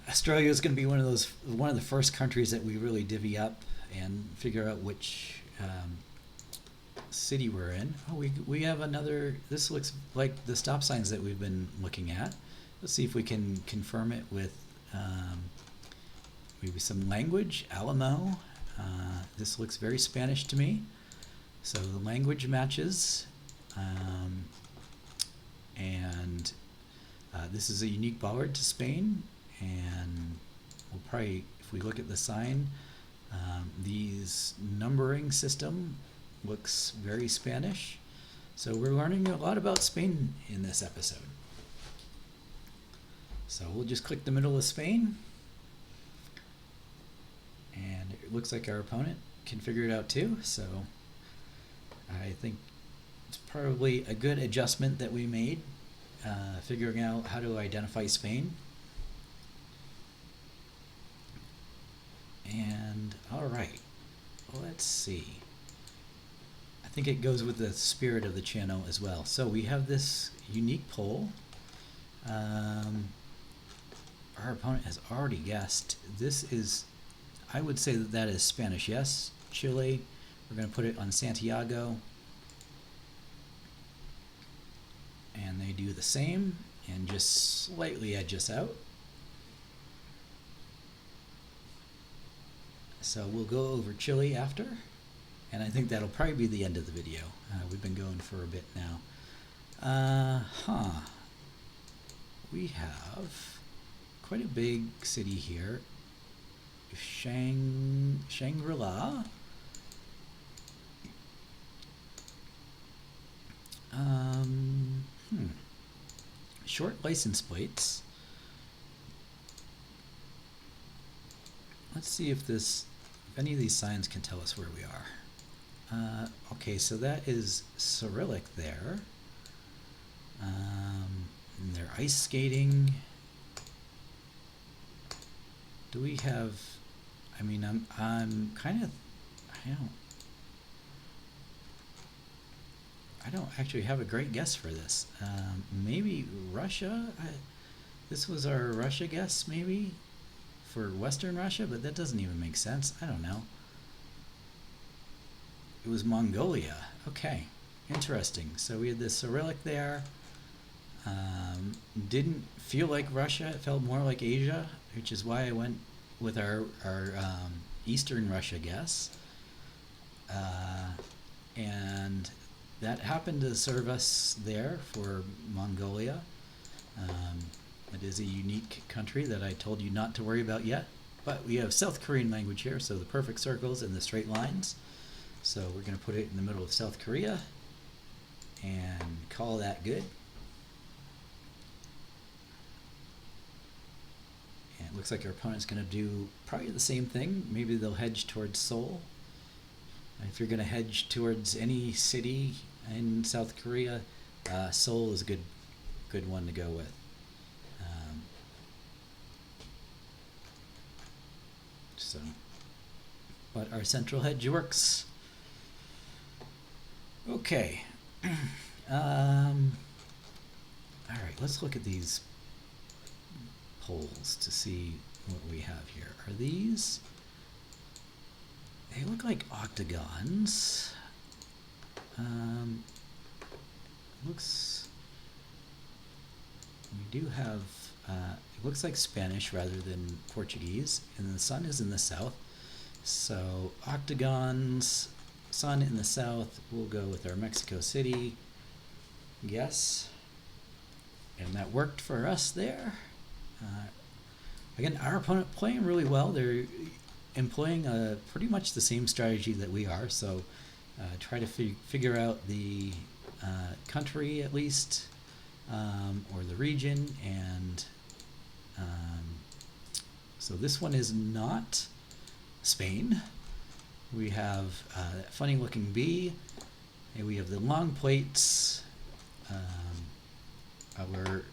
Australia is going to be one of the first countries that we really divvy up and figure out which city we're in. Oh, we have another. This looks like the stop signs that we've been looking at. Let's see if we can confirm it with maybe some language. Alamo. This looks very Spanish to me. So the language matches. And this is a unique bollard to Spain. And we'll probably, if we look at the sign, these numbering system looks very Spanish. So we're learning a lot about Spain in this episode. So we'll just click the middle of Spain. And it looks like our opponent can figure it out too. So I think it's probably a good adjustment that we made, figuring out how to identify Spain. let's see. I think it goes with the spirit of the channel as well. So we have this unique poll. Our opponent has already guessed. This is, I would say that is Spanish, yes. Chile, we're going to put it on Santiago. And they do the same and just slightly edge us out. So we'll go over Chile after, and I think that'll probably be the end of the video. We've been going for a bit now. We have quite a big city here, Shangri-La. Short license plates. Let's see if any of these signs can tell us where we are. Okay, so that is Cyrillic there. And they're ice skating. Do we have? I mean, I'm kind of. I don't actually have a great guess for this. Maybe Russia. This was our Russia guess, maybe, for Western Russia, but that doesn't even make sense. I don't know. It was Mongolia. Okay, interesting. So we had the Cyrillic there. Didn't feel like Russia. It felt more like Asia, which is why I went with our Eastern Russia guess. And that happened to serve us there for Mongolia. It is a unique country that I told you not to worry about yet. But we have South Korean language here, so the perfect circles and the straight lines. So we're going to put it in the middle of South Korea and call that good. And it looks like our opponent's going to do probably the same thing. Maybe they'll hedge towards Seoul. If you're going to hedge towards any city in South Korea, Seoul is a good one to go with. But our central hedge works. Okay. All right, let's look at these polls to see what we have here. Are these? They look like octagons. Looks. We do have. It looks like Spanish rather than Portuguese, and the sun is in the south. So octagons, sun in the south. We'll go with our Mexico City. Yes, and that worked for us there. Again, our opponent playing really well. They're employing pretty much the same strategy that we are. So try to figure out the country at least, or the region, and so this one is not Spain. We have that funny looking bee, and we have the long plates. Our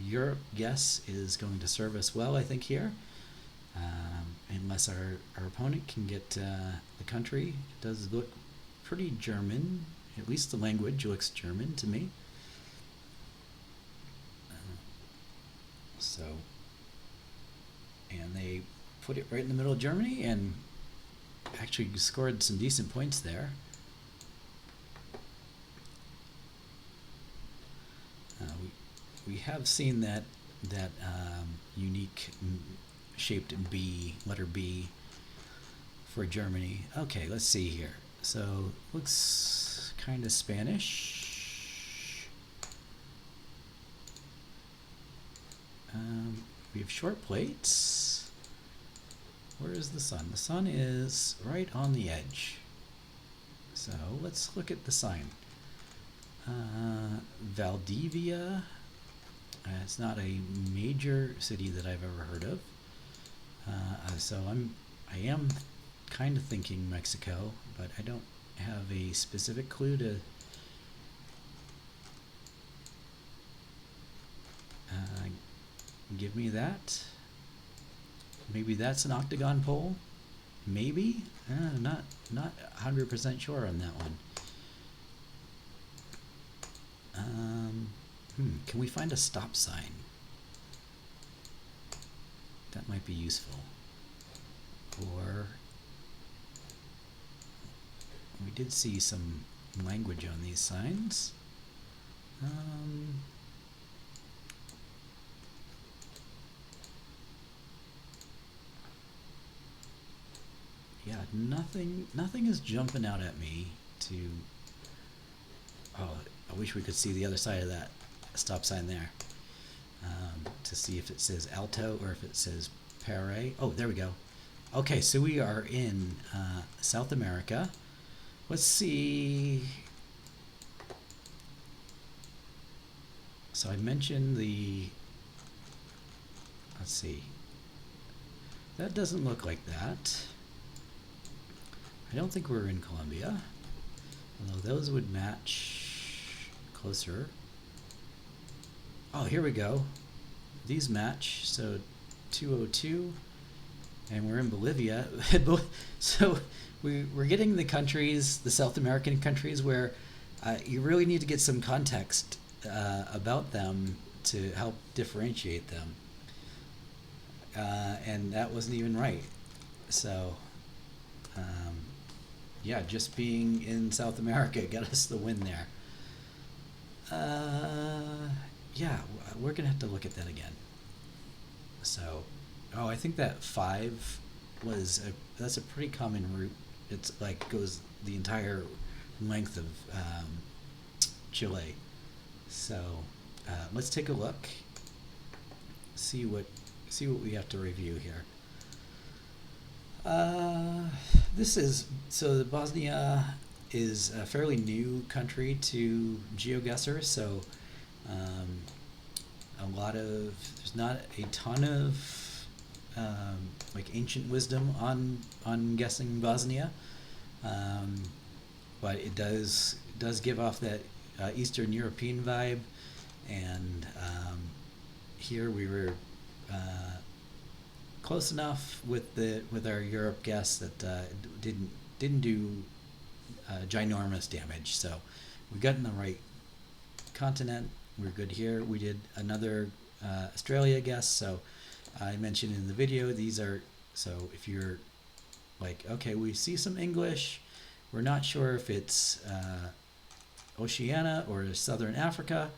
Europe guess is going to serve us well, I think, here. Unless our opponent can get the country. It does look pretty German. At least the language looks German to me. And they put it right in the middle of Germany and actually scored some decent points there. We have seen that unique shaped B, letter B, for Germany. Okay, let's see here. So looks kind of Spanish. We have short plates. Where is the sun? The sun is right on the edge. So let's look at the sign. Valdivia. It's not a major city that I've ever heard of. So I am kind of thinking Mexico, but I don't have a specific clue to give me that. Maybe that's an octagon pole. maybe. Not 100% sure on that one. Can we find a stop sign? That might be useful. Or we did see some language on these signs. Yeah, nothing is jumping out at me to. Oh, I wish we could see the other side of that stop sign there, to see if it says alto or if it says pare. Oh, there we go. Okay, so we are in South America. Let's see. So I mentioned the. Let's see. That doesn't look like that. I don't think we're in Colombia, although those would match closer. Oh, here we go. These match, so 202, and we're in Bolivia. So we're getting the countries, the South American countries, where you really need to get some context about them to help differentiate them. And that wasn't even right. So, yeah, just being in South America got us the win there. Yeah, we're gonna have to look at that again. So, oh, I think that 5 that's a pretty common route. It's like goes the entire length of Chile. So, let's take a look. See what we have to review here. This is so the Bosnia is a fairly new country to GeoGuessr, so there's not a ton of like ancient wisdom on guessing Bosnia, but it does give off that Eastern European vibe, and here we were close enough with our Europe guess that didn't do ginormous damage. So we got in the right continent. We're good here. We did another Australia guess. So I mentioned in the video, these are, so if you're like, okay, we see some English, we're not sure if it's Oceania or Southern Africa,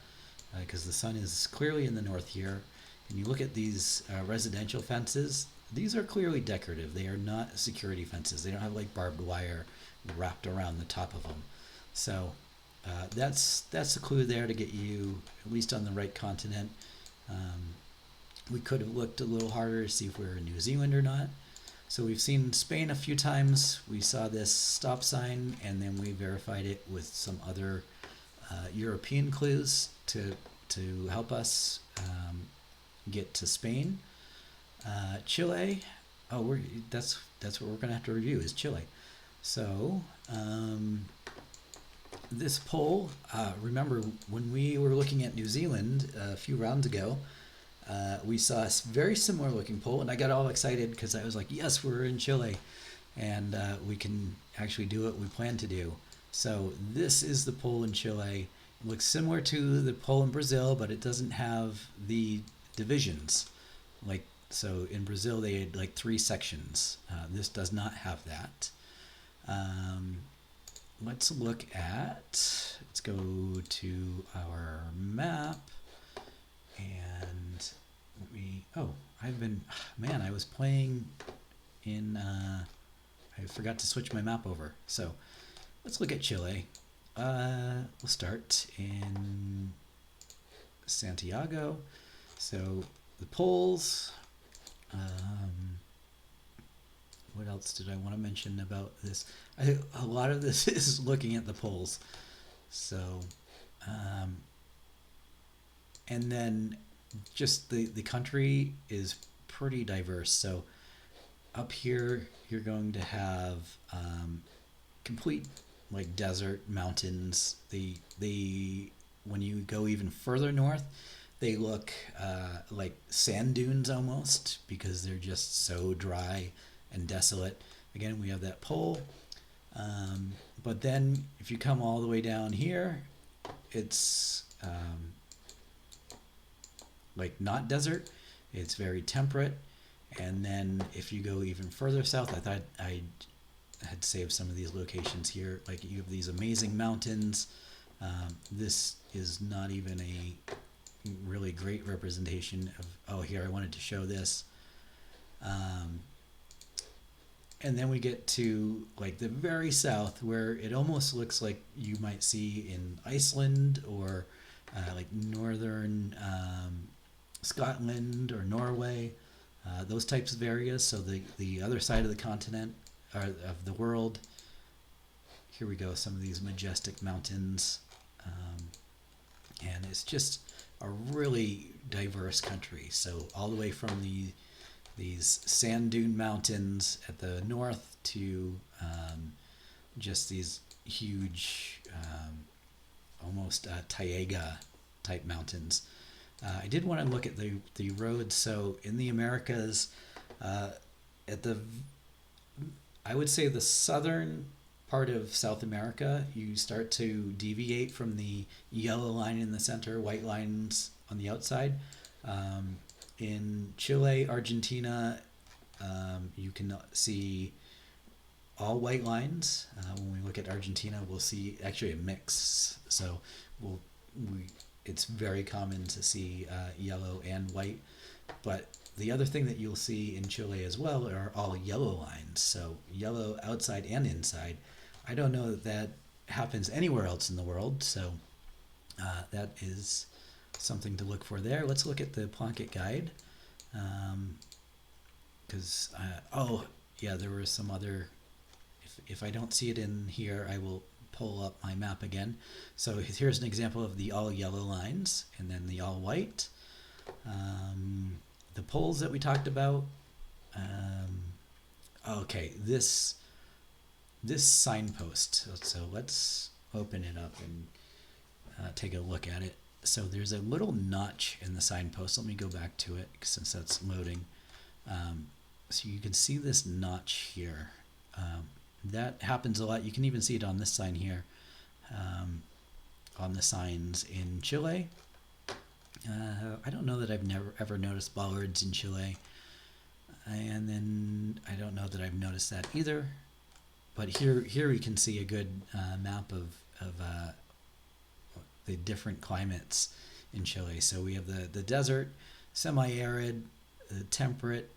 because the sun is clearly in the north here. And you look at these residential fences, these are clearly decorative. They are not security fences. They don't have like barbed wire wrapped around the top of them. So that's a clue there to get you at least on the right continent. We could have looked a little harder to see if we were in New Zealand or not. So we've seen Spain a few times. We saw this stop sign, and then we verified it with some other European clues to help us get to Spain. Chile. Oh, that's what we're gonna have to review is Chile. So this poll. Remember when we were looking at New Zealand a few rounds ago? We saw a very similar looking poll, and I got all excited because I was like, yes, we're in Chile, and we can actually do what we plan to do. So this is the poll in Chile. It looks similar to the poll in Brazil, but it doesn't have the divisions. Like, so in Brazil they had like 3 sections. This does not have that. Let's go to our map, and I was playing in, I forgot to switch my map over. So let's look at Chile. We'll start in Santiago. So the polls, what else did I want to mention about this? A lot of this is looking at the polls. So, and then just the country is pretty diverse. So up here, you're going to have complete like desert, mountains. When you go even further north, they look like sand dunes almost, because they're just so dry and desolate. again, we have that pole. But then if you come all the way down here, it's like not desert. It's very temperate. And then if you go even further south, I thought I had saved some of these locations here. Like you have these amazing mountains. This is not even a really great representation of, oh, here, I wanted to show this. And then we get to like the very south where it almost looks like you might see in Iceland or like northern Scotland or Norway, those types of areas. So the other side of the continent, or of the world. Here we go, some of these majestic mountains. And it's just a really diverse country. So all the way from these sand dune mountains at the north to just these huge, almost taiga type mountains. I did want to look at the roads. So in the Americas, at the, I would say the southern part of South America, you start to deviate from the yellow line in the center, white lines on the outside. In Chile, Argentina, you can see all white lines. When we look at Argentina, we'll see actually a mix. So it's very common to see yellow and white. But the other thing that you'll see in Chile as well are all yellow lines. So yellow outside and inside. I don't know that happens anywhere else in the world. So that is something to look for there. Let's look at the Plunkett guide. Because, oh, yeah, there were some other, if I don't see it in here, I will pull up my map again. So here's an example of the all yellow lines and then the all white. The poles that we talked about. Okay, this signpost. So let's open it up and take a look at it. So there's a little notch in the signpost. Let me go back to it since that's loading. So you can see this notch here. That happens a lot. You can even see it on this sign here, on the signs in Chile. I don't know that I've ever noticed bollards in Chile. And then I don't know that I've noticed that either. But here we can see a good map of the different climates in Chile. So we have the desert, semi-arid, the temperate,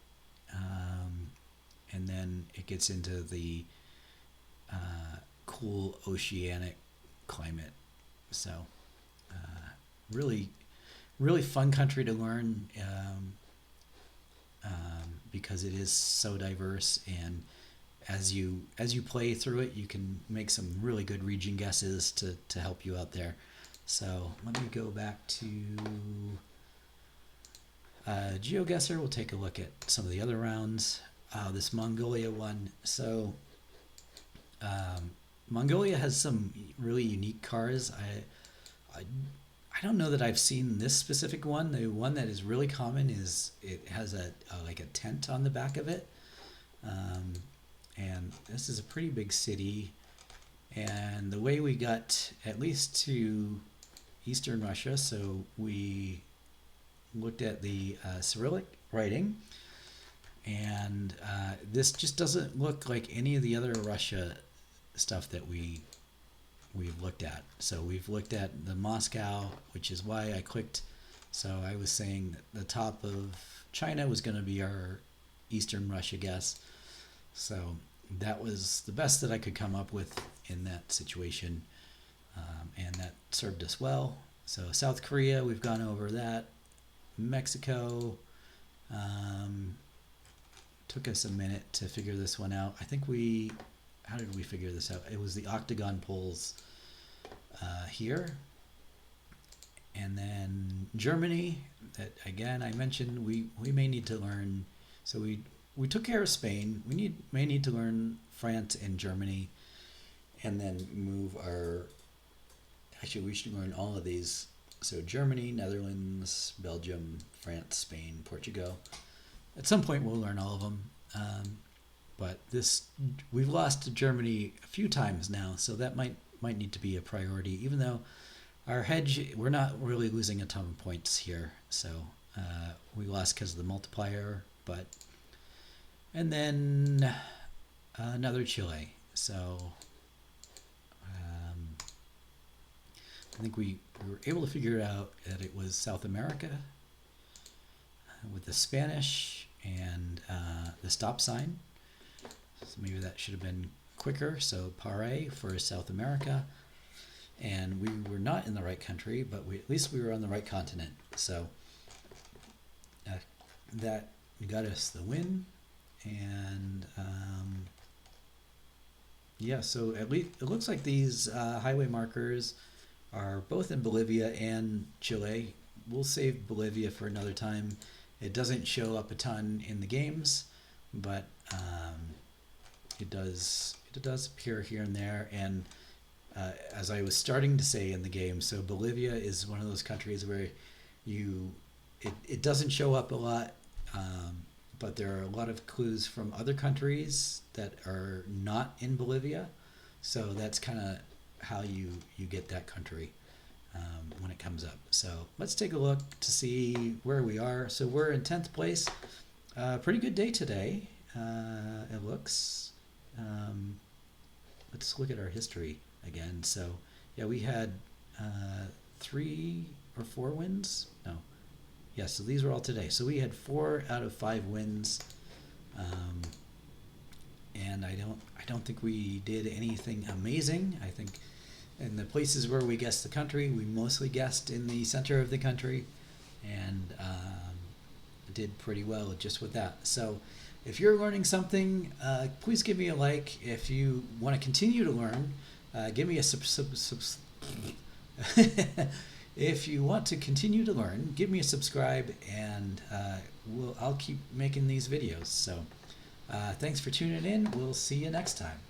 and then it gets into the cool oceanic climate. So really, really fun country to learn because it is so diverse, and as you play through it, you can make some really good region guesses to help you out there. So let me go back to GeoGuessr. We'll take a look at some of the other rounds. This Mongolia one. So Mongolia has some really unique cars. I don't know that I've seen this specific one. The one that is really common is it has like a tent on the back of it. And this is a pretty big city. And the way we got at least to Eastern Russia, so we looked at the Cyrillic writing, and this just doesn't look like any of the other Russia stuff that we've looked at. So we've looked at the Moscow, which is why I clicked. So I was saying that the top of China was going to be our Eastern Russia guess. So that was the best that I could come up with in that situation, and that served us well. So South Korea, we've gone over that. Mexico, took us a minute to figure this one out. I think how did we figure this out? It was the octagon poles here. And then Germany, that again I mentioned we may need to learn. So we took care of Spain. We may need to learn France and Germany, and then move our. Actually, we should learn all of these. So Germany, Netherlands, Belgium, France, Spain, Portugal. At some point, we'll learn all of them. But this we've lost to Germany a few times now, so that might need to be a priority. Even though our hedge, we're not really losing a ton of points here, so we lost because of the multiplier, but and then another Chile. So I think we were able to figure out that it was South America with the Spanish and the stop sign. So maybe that should have been quicker. So pare for South America. And we were not in the right country, but at least we were on the right continent. So that got us the win. And yeah, so at least it looks like these highway markers are both in Bolivia and Chile. We'll save Bolivia for another time. It doesn't show up a ton in the games, but it does appear here and there. And as I was starting to say in the game, so Bolivia is one of those countries where it doesn't show up a lot, but there are a lot of clues from other countries that are not in Bolivia. So that's kind of how you get that country when it comes up. So let's take a look to see where we are. So we're in 10th place. Pretty good day today, it looks. Let's look at our history again. So yeah, we had 3 or 4 wins. No, yeah. So these were all today. So we had 4 out of 5 wins, and I don't think we did anything amazing. I think in the places where we guessed the country, we mostly guessed in the center of the country, and did pretty well just with that. So if you're learning something, please give me a like. If you want to continue to learn, give me a if you want to continue to learn, give me a subscribe, and I'll keep making these videos. So thanks for tuning in. We'll see you next time.